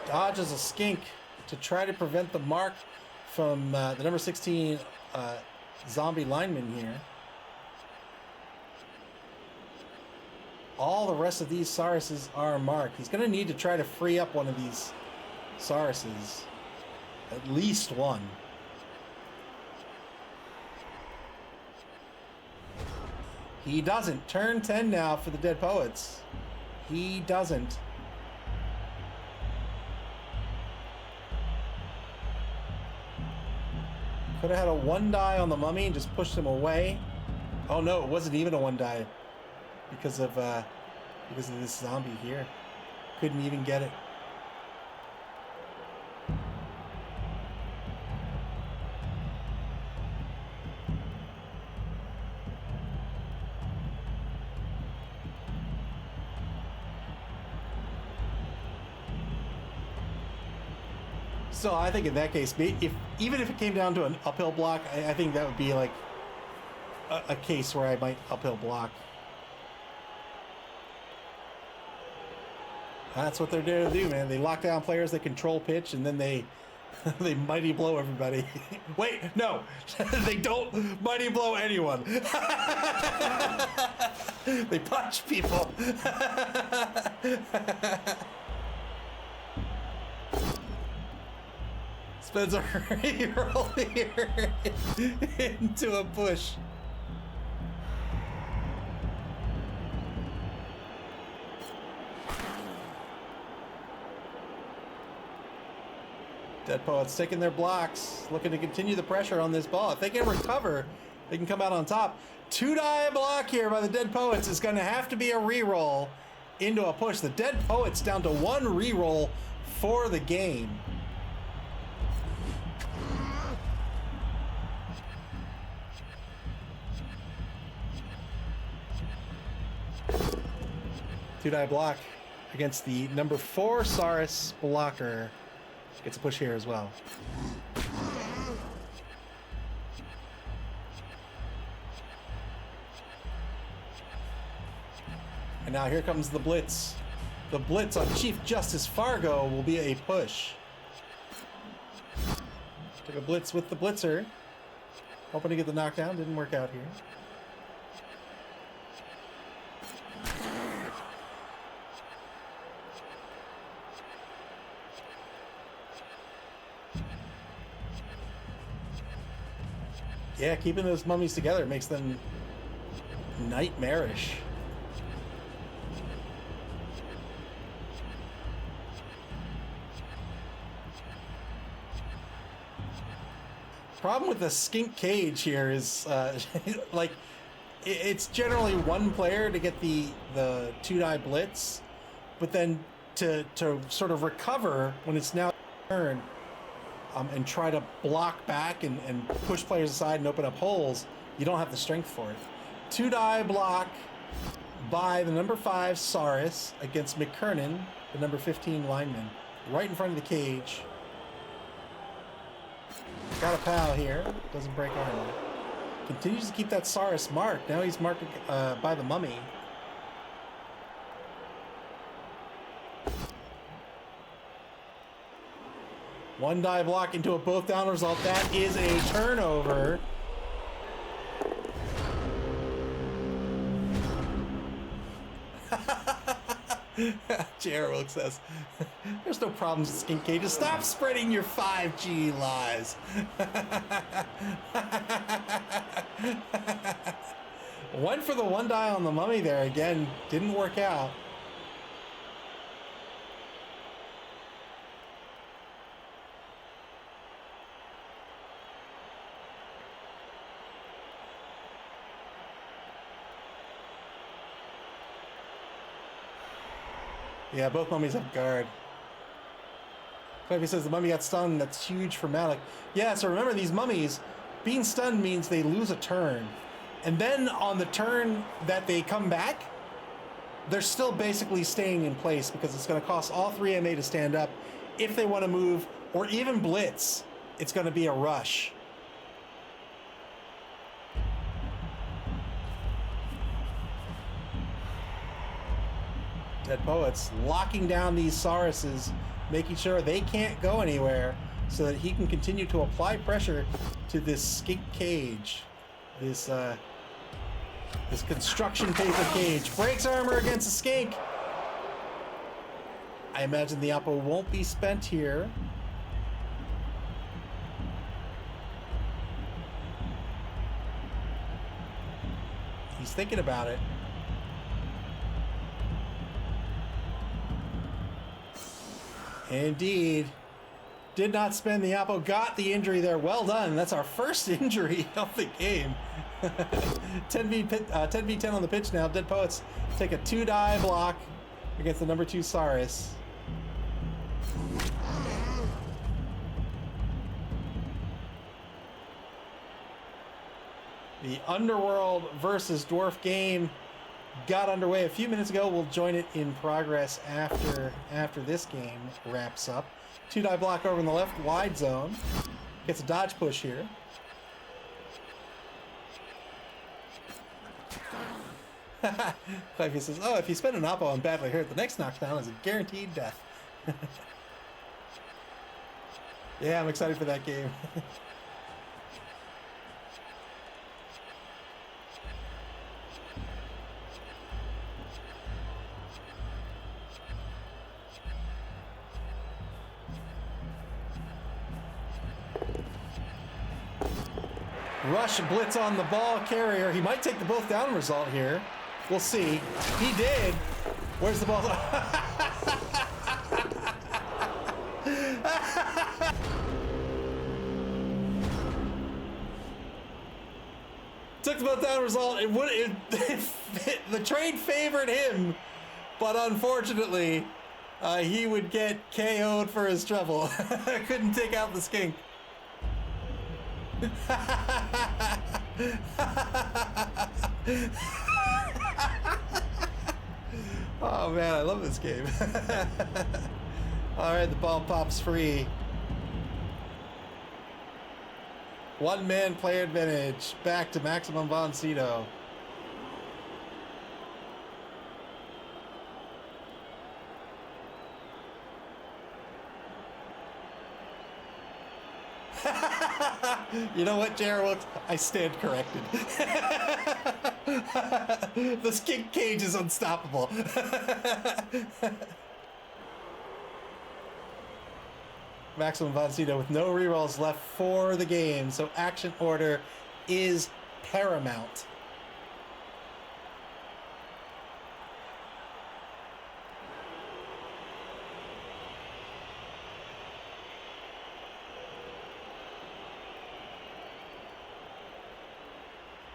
Dodges a skink to try to prevent the mark from the number 16 zombie lineman here. All the rest of these Sauruses are marked. He's going to need to try to free up one of these Sauruses. At least one. He doesn't. Turn 10 now for the Dead Poets. He doesn't. Could have had a 1-die on the mummy and just pushed him away. Oh no, it wasn't even a 1-die. Because of this zombie here. Couldn't even get it. So I think in that case, even if it came down to an uphill block, I think that would be like a case where I might uphill block. That's what they're there to do, man. They lock down players, they control pitch, and then they mighty blow everybody. Wait, no, they don't mighty blow anyone. They punch people. Spencer roll here into a bush. Dead Poets taking their blocks, looking to continue the pressure on this ball. If they can recover, they can come out on top. 2-die block here by the Dead Poets is going to have to be a reroll into a push. The Dead Poets down to 1 reroll for the game. Two-die block against the number 4 Saurus blocker. Gets a push here as well. And now here comes the blitz. The blitz on Chief Justice Fargo will be a push. Took a blitz with the blitzer. Hoping to get the knockdown. Didn't work out here. Yeah, keeping those mummies together makes them nightmarish. Problem with the skink cage here is, like, it's generally one player to get the 2-die blitz, but then to sort of recover when it's now turn. And try to block back and push players aside and open up holes, you don't have the strength for it. 2-die block by the number 5 Saurus against McKernan, the number 15 lineman, right in front of the cage. Got a pal here, doesn't break armor. Continues to keep that Saurus marked. Now he's marked by the mummy. One die block into a both down result. That is a turnover. J.R. Wilkes says, there's no problems with skink cages. Stop spreading your 5G lies. Went for the one die on the mummy there again. Didn't work out. Yeah, both mummies have guard. Clevy says the mummy got stunned. That's huge for Malik. Yeah, so remember, these mummies, being stunned means they lose a turn. And then on the turn that they come back, they're still basically staying in place because it's going to cost all 3 MA to stand up. If they want to move or even blitz, it's going to be a rush. Dead Poets locking down these Sauruses, making sure they can't go anywhere so that he can continue to apply pressure to this skink cage. This construction paper cage. Breaks armor against a skink. I imagine the Oppo won't be spent here. He's thinking about it. Indeed. Did not spend the Oppo. Got the injury there. Well done. That's our first injury of the game. 10v10 on the pitch now. Dead Poets take a 2-die block against the number 2 Saurus. The Underworld versus Dwarf game got underway a few minutes ago. We'll join it in progress after this game wraps up. 2-die block over in the left, wide zone. Gets a dodge push here. Clevy says, oh, if you spend an Oppo on badly hurt, the next knockdown is a guaranteed death. Yeah, I'm excited for that game. Rush blitz on the ball carrier. He might take the both down result here. We'll see. He did. Where's the ball? Took the both down result. The trade favored him, but unfortunately, he would get KO'd for his trouble. Couldn't take out the skink. Oh man, I love this game. All right, the ball pops free. One-man player advantage. Back to Maximum von Sydow. You know what, J.R. Wilkes? I stand corrected. The skink cage is unstoppable. Maximum von Sydow with no rerolls left for the game, so action order is paramount.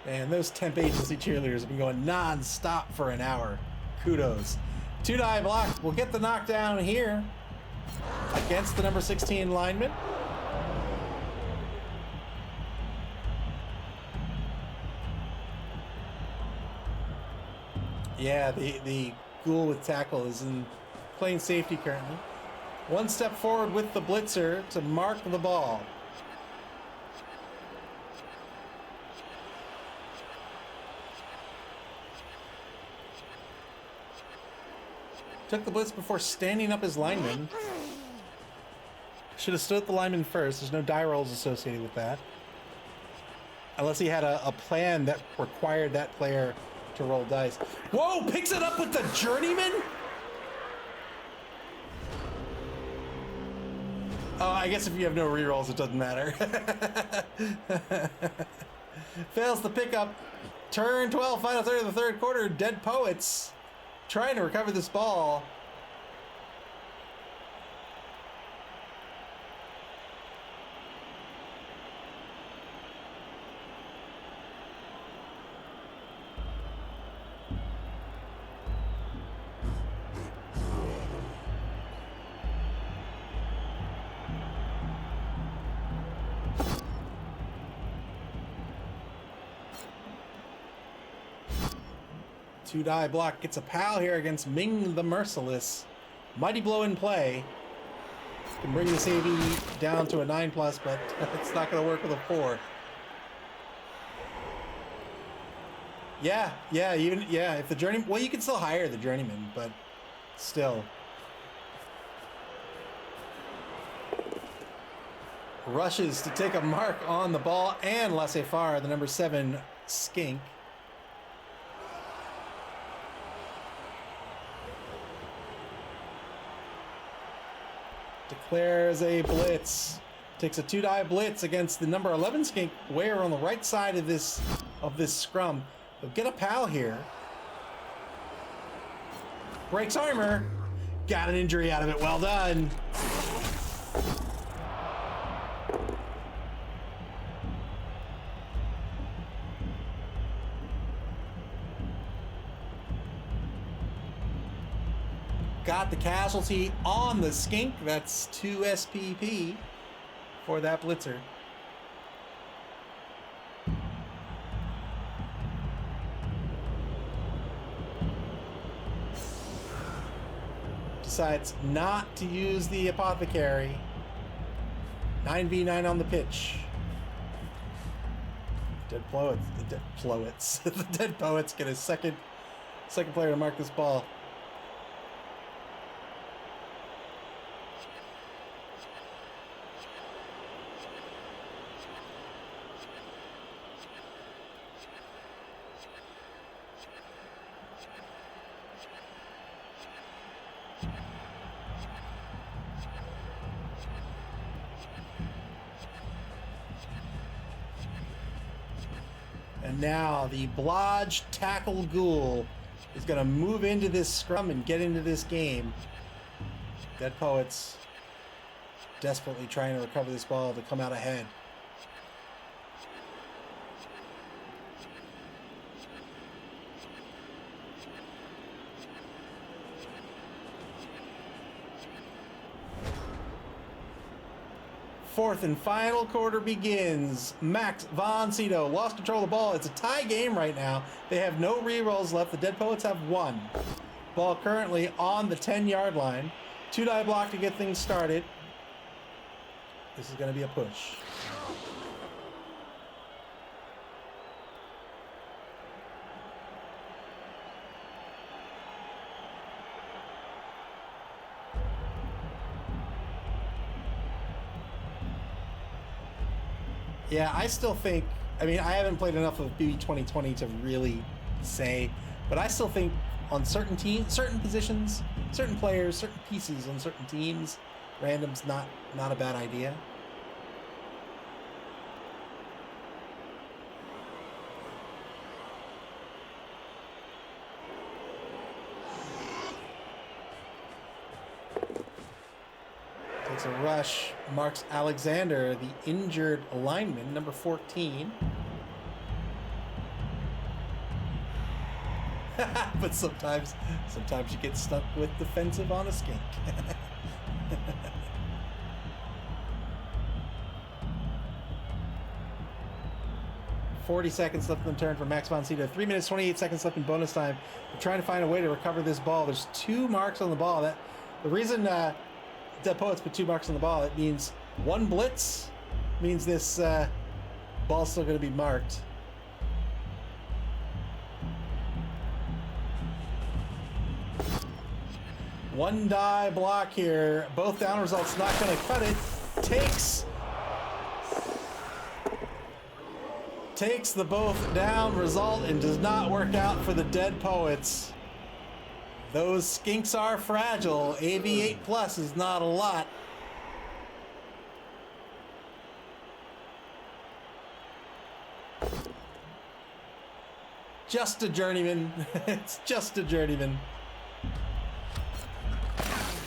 And those temp agency cheerleaders have been going non-stop for an hour. Kudos. 2-die block. We'll get the knockdown here against the number 16 lineman. Yeah, the ghoul with tackle is in plain safety currently. One step forward with the blitzer to mark the ball. Took the blitz before standing up his lineman. Should have stood at the lineman first. There's no die rolls associated with that. Unless he had a plan that required that player to roll dice. Whoa, picks it up with the journeyman? Oh, I guess if you have no rerolls, it doesn't matter. Fails the pickup. Turn 12, final third of the third quarter. Dead Poets trying to recover this ball. Two die block gets a pal here against Ming the Merciless. Mighty blow in play. Can bring this AV down to a 9+, but it's not going to work with a 4. Yeah, if the journey, well, you can still hire the journeyman, but still. Rushes to take a mark on the ball and laissez-faire, the number 7 skink. Declares a blitz. Takes a 2-die blitz against the number 11 skink way over on the right side of this scrum. They'll get a pal here. Breaks armor. Got an injury out of it. Well done. Got the casualty on the skink. That's 2 SPP for that blitzer. Decides not to use the apothecary. 9v9 on the pitch. The Dead Poets get a second player to mark this ball. And now the Blodge Tackle Ghoul is going to move into this scrum and get into this game. Dead Poets desperately trying to recover this ball to come out ahead. Fourth and final quarter begins. Max von Sydow lost control of the ball. It's a tie game right now. They have no rerolls left. The Dead Poets have 1. Ball currently on the 10-yard line. 2-die block to get things started. This is going to be a push. Yeah, I still think, I mean, I haven't played enough of BB 2020 to really say, but I still think on certain teams, certain positions, certain players, certain pieces on certain teams, random's not a bad idea. Takes a rush, marks Alexander, the injured lineman, number 14. But sometimes you get stuck with defensive on a skink. 40 seconds left in the turn for Max von Sydow. 3 minutes, 28 seconds left in bonus time. They're trying to find a way to recover this ball. There's 2 marks on the ball. The reason Dead Poets put 2 marks on the ball, it means 1 blitz means this ball's still going to be marked. One die block here. Both down results not going to cut it. Takes the both down result and does not work out for the Dead Poets. Those skinks are fragile. AV8 plus is not a lot. Just a journeyman. It's just a journeyman.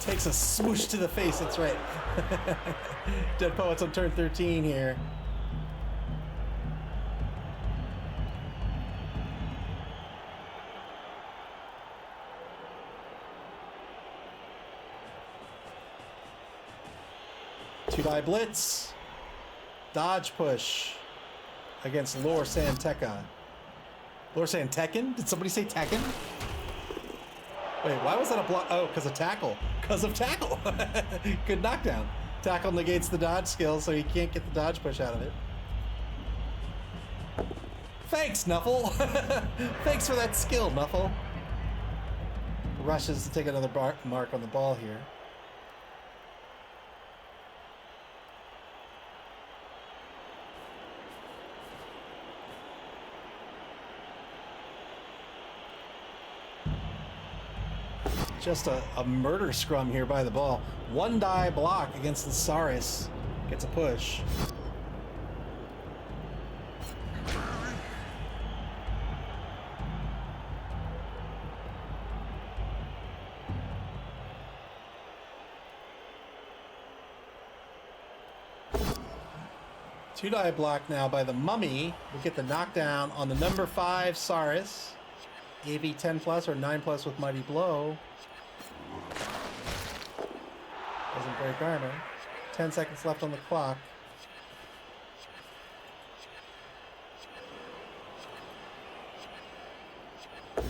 Takes a swoosh to the face, that's right. Dead Poets on turn 13 here. Two-die blitz. Dodge push against Lor Santeca. Lor Santecan? Did somebody say Tekken? Wait, why was that a block? Oh, because of tackle. Because of tackle. Good knockdown. Tackle negates the dodge skill, so you can't get the dodge push out of it. Thanks, Nuffle. Thanks for that skill, Nuffle. Rushes to take another mark on the ball here. Just a murder scrum here by the ball. One die block against the Saris. Gets a push. Two die block now by the Mummy. We get the knockdown on the number 5 Saris. AV 10 plus or 9 plus with Mighty Blow. Doesn't break armor. 10 seconds left on the clock.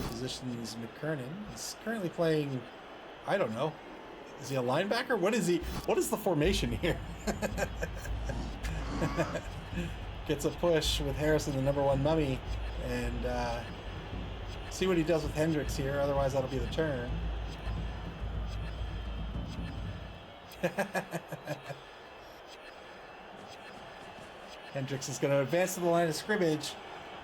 Positions McKernan. He's currently playing, I don't know. Is he a linebacker? What is he? What is the formation here? Gets a push with Harrison, the number 1 Mummy, and see what he does with Hendricks here. Otherwise, that'll be the turn. Hendricks is going to advance to the line of scrimmage,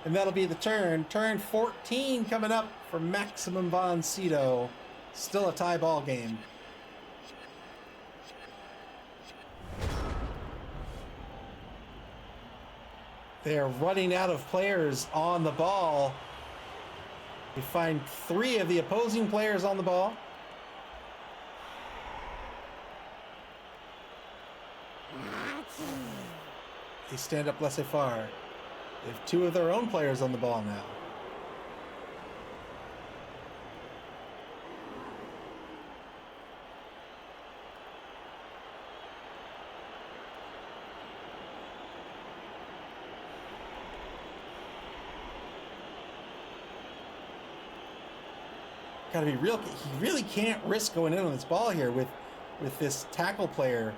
and that'll be the turn. Turn 14 coming up for Maximum von Sydow. Still a tie ball game. They are running out of players on the ball. We find 3 of the opposing players on the ball. They stand up laissez-faire. They have 2 of their own players on the ball now. Gotta be real. He really can't risk going in on this ball here with this tackle player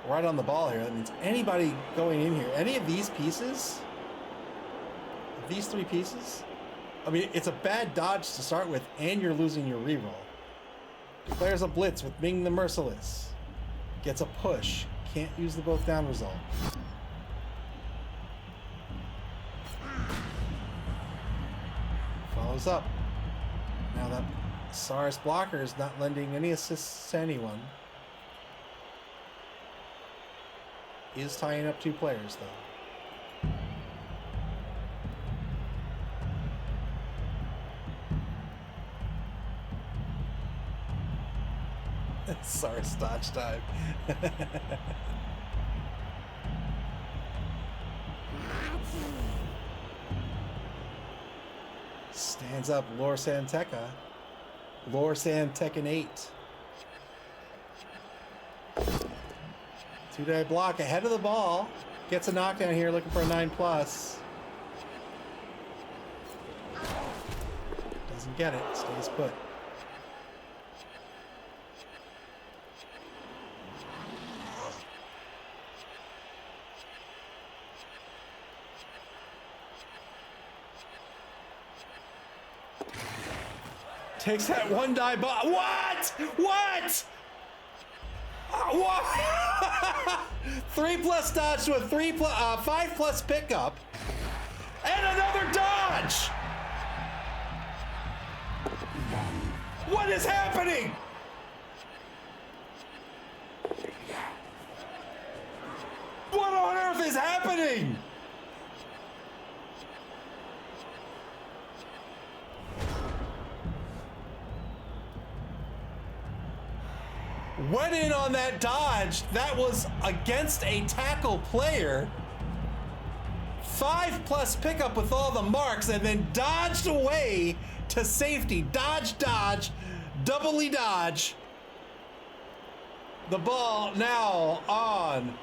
right on the ball here. That means anybody going in here, any of these pieces, these 3 pieces, I mean, it's a bad dodge to start with, and you're losing your reroll. Declares a blitz with Ming the Merciless. Gets a push. Can't use the both down result. Follows up. Now that Saris blocker is not lending any assists to anyone. He is tying up 2 players, though. Saris dodge time. Stands up Lor Santeca. Lor Santecan 8. 2-day block ahead of the ball. Gets a knockdown here, looking for a 9 plus. Doesn't get it. Stays put. Takes that 1 die ball. What? What? What? 3 plus dodge to a 5 plus pickup, and another dodge. What is happening? What on earth is happening? get in on that dodge. That was against a tackle player. 5+ pickup with all the marks and then dodged away to safety. Dodge, dodge, doubly dodge. The ball now on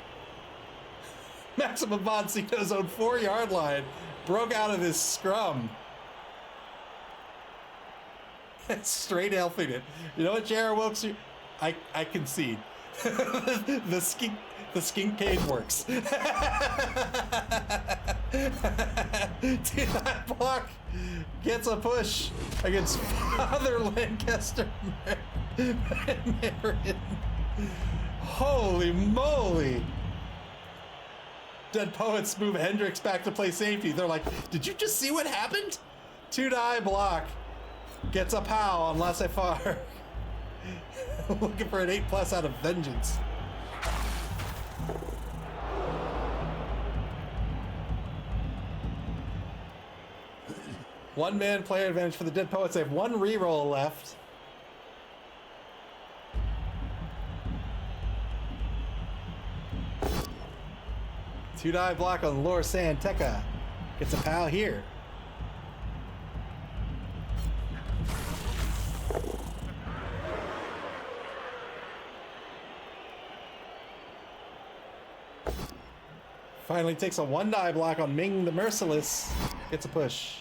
Maximum Von Sydow's own 4-yard line. Broke out of this scrum. Straight elfing it. You know what, Jared Wilkes? I concede. the skink cave works. That block gets a push against Father Lancaster Marion. Holy moly. Dead Poets move Hendricks back to play safety. They're like, did you just see what happened? 2-die block. Gets a pow on laissez-faire. Looking for an 8+ out of Vengeance. One-man player advantage for the Dead Poets. They have 1 reroll left. Two-die block on Lor Santeca. Gets a pal here. Finally takes a 1-die block on Ming the Merciless. Gets a push.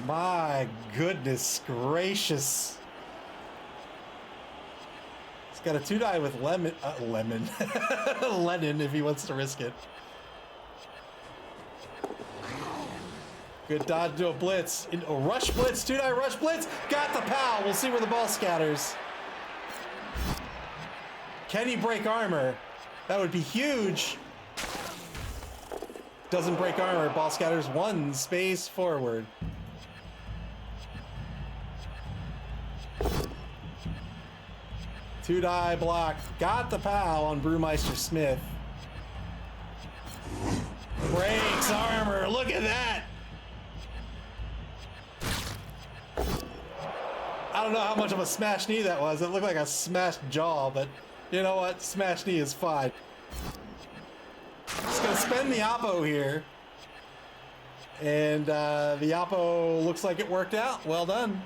My goodness gracious. He's got a 2-die with Lennon if he wants to risk it. Good dodge to a blitz. A rush blitz, 2-die rush blitz. Got the pow. We'll see where the ball scatters. Can he break armor? That would be huge. Doesn't break armor. Ball scatters 1 space forward. Two-die block. Got the pow on Brewmeister Smith. Breaks armor. Look at that. I don't know how much of a smash knee that was. It looked like a smashed jaw, but you know what? Smash knee is fine. Just gonna spend the oppo here. And the oppo looks like it worked out. Well done.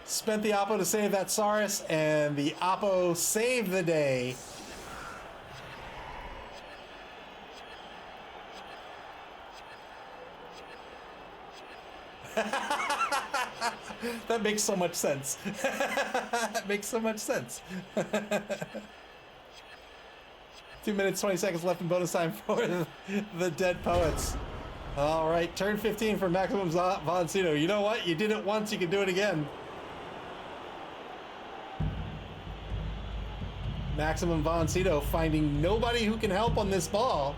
Spent the oppo to save that Saurus, and the oppo saved the day. That makes so much sense. That makes so much sense. 2 minutes, 20 seconds left in bonus time for the Dead Poets. All right, turn 15 for Maximum Von Sydow. You know what? You did it once, you can do it again. Maximum Von Sydow finding nobody who can help on this ball.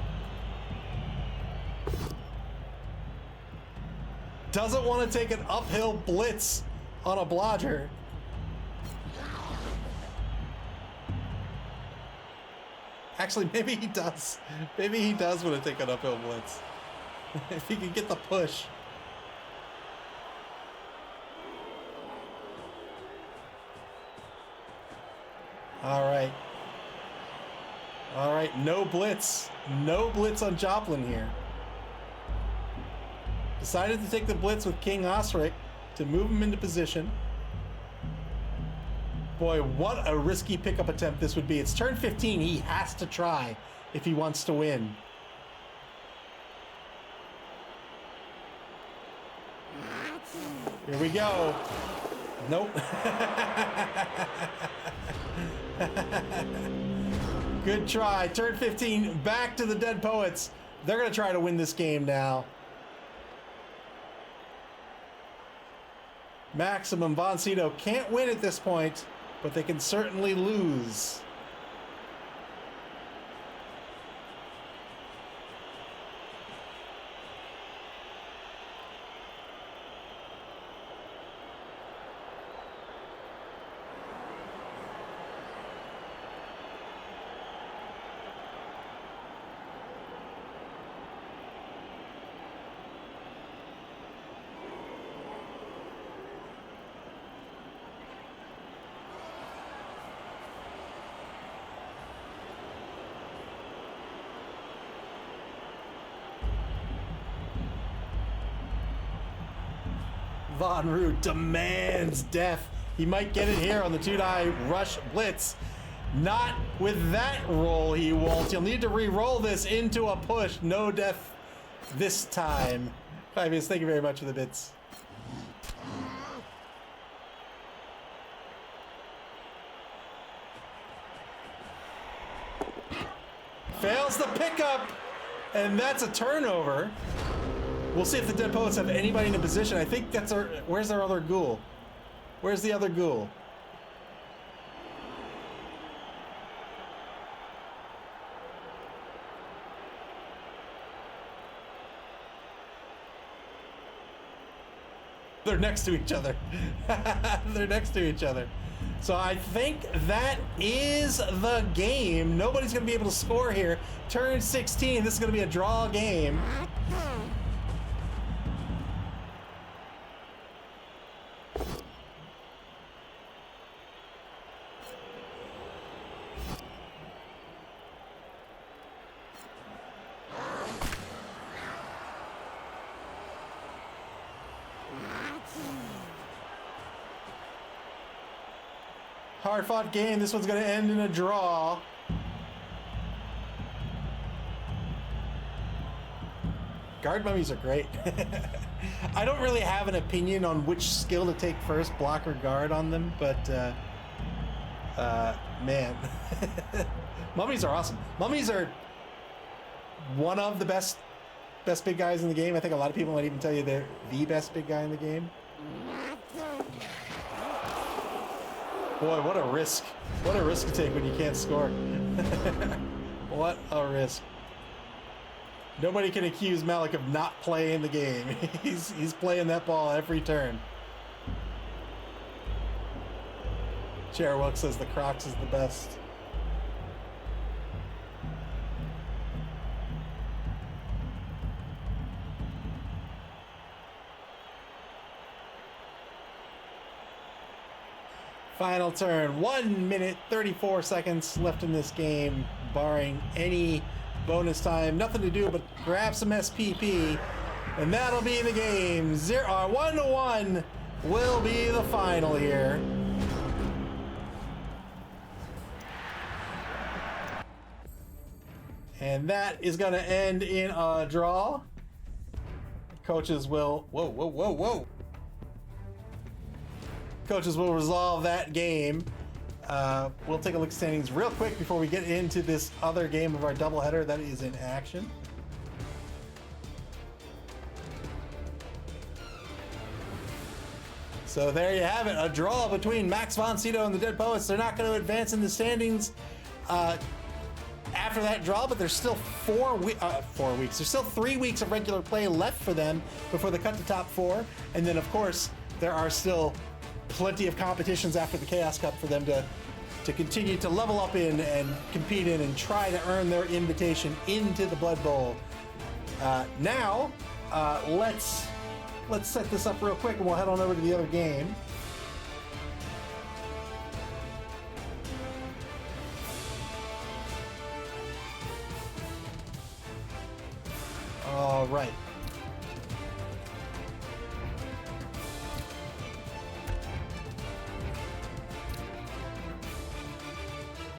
Doesn't want to take an uphill blitz on a blodger. Actually, maybe he does. Maybe he does want to take an uphill blitz. If he can get the push. All right. All right, no blitz. No blitz on Joplin here. Decided to take the blitz with King Osric to move him into position. Boy, what a risky pickup attempt this would be. It's turn 15. He has to try if he wants to win. Here we go. Nope. Good try. Turn 15. Back to the Dead Poets. They're going to try to win this game now. Maximum Von Sydow can't win at this point, but they can certainly lose. Von Roo demands death. He might get it here on the 2-die rush blitz. Not with that roll, he won't. He'll need to re-roll this into a push. No death this time. Fabius, thank you very much for the bits. Fails the pickup, and that's a turnover. We'll see if the Dead Poets have anybody in a position. I think that's our... Where's our other ghoul? Where's the other ghoul? They're next to each other. They're next to each other. So I think that is the game. Nobody's going to be able to score here. Turn 16. This is going to be a draw game. Hard-fought game. This one's going to end in a draw. Guard mummies are great. I don't really have an opinion on which skill to take first, block or guard on them, but man. Mummies are awesome. Mummies are one of the best big guys in the game. I think a lot of people might even tell you they're the best big guy in the game. Boy, what a risk. What a risk to take when you can't score. What a risk. Nobody can accuse Malik of not playing the game. He's playing that ball every turn. Cherwilk says the Crocs is the best. Final turn, 1 minute, 34 seconds left in this game, barring any bonus time. Nothing to do but grab some SPP, and that'll be the game. 1-1 will be the final here. And that is going to end in a draw. Coaches will... Whoa. Coaches will resolve that game. We'll take a look at standings real quick before we get into this other game of our doubleheader that is in action. So there you have it, a draw between Max von Sydow and the Dead Poets. They're not going to advance in the standings after that draw, but there's still 4 weeks. There's still 3 weeks of regular play left for them before they cut the top 4. And then, of course, there are still plenty of competitions after the Chaos Cup for them to continue to level up in and compete in and try to earn their invitation into the Blood Bowl. Now, let's set this up real quick and we'll head on over to the other game. All right.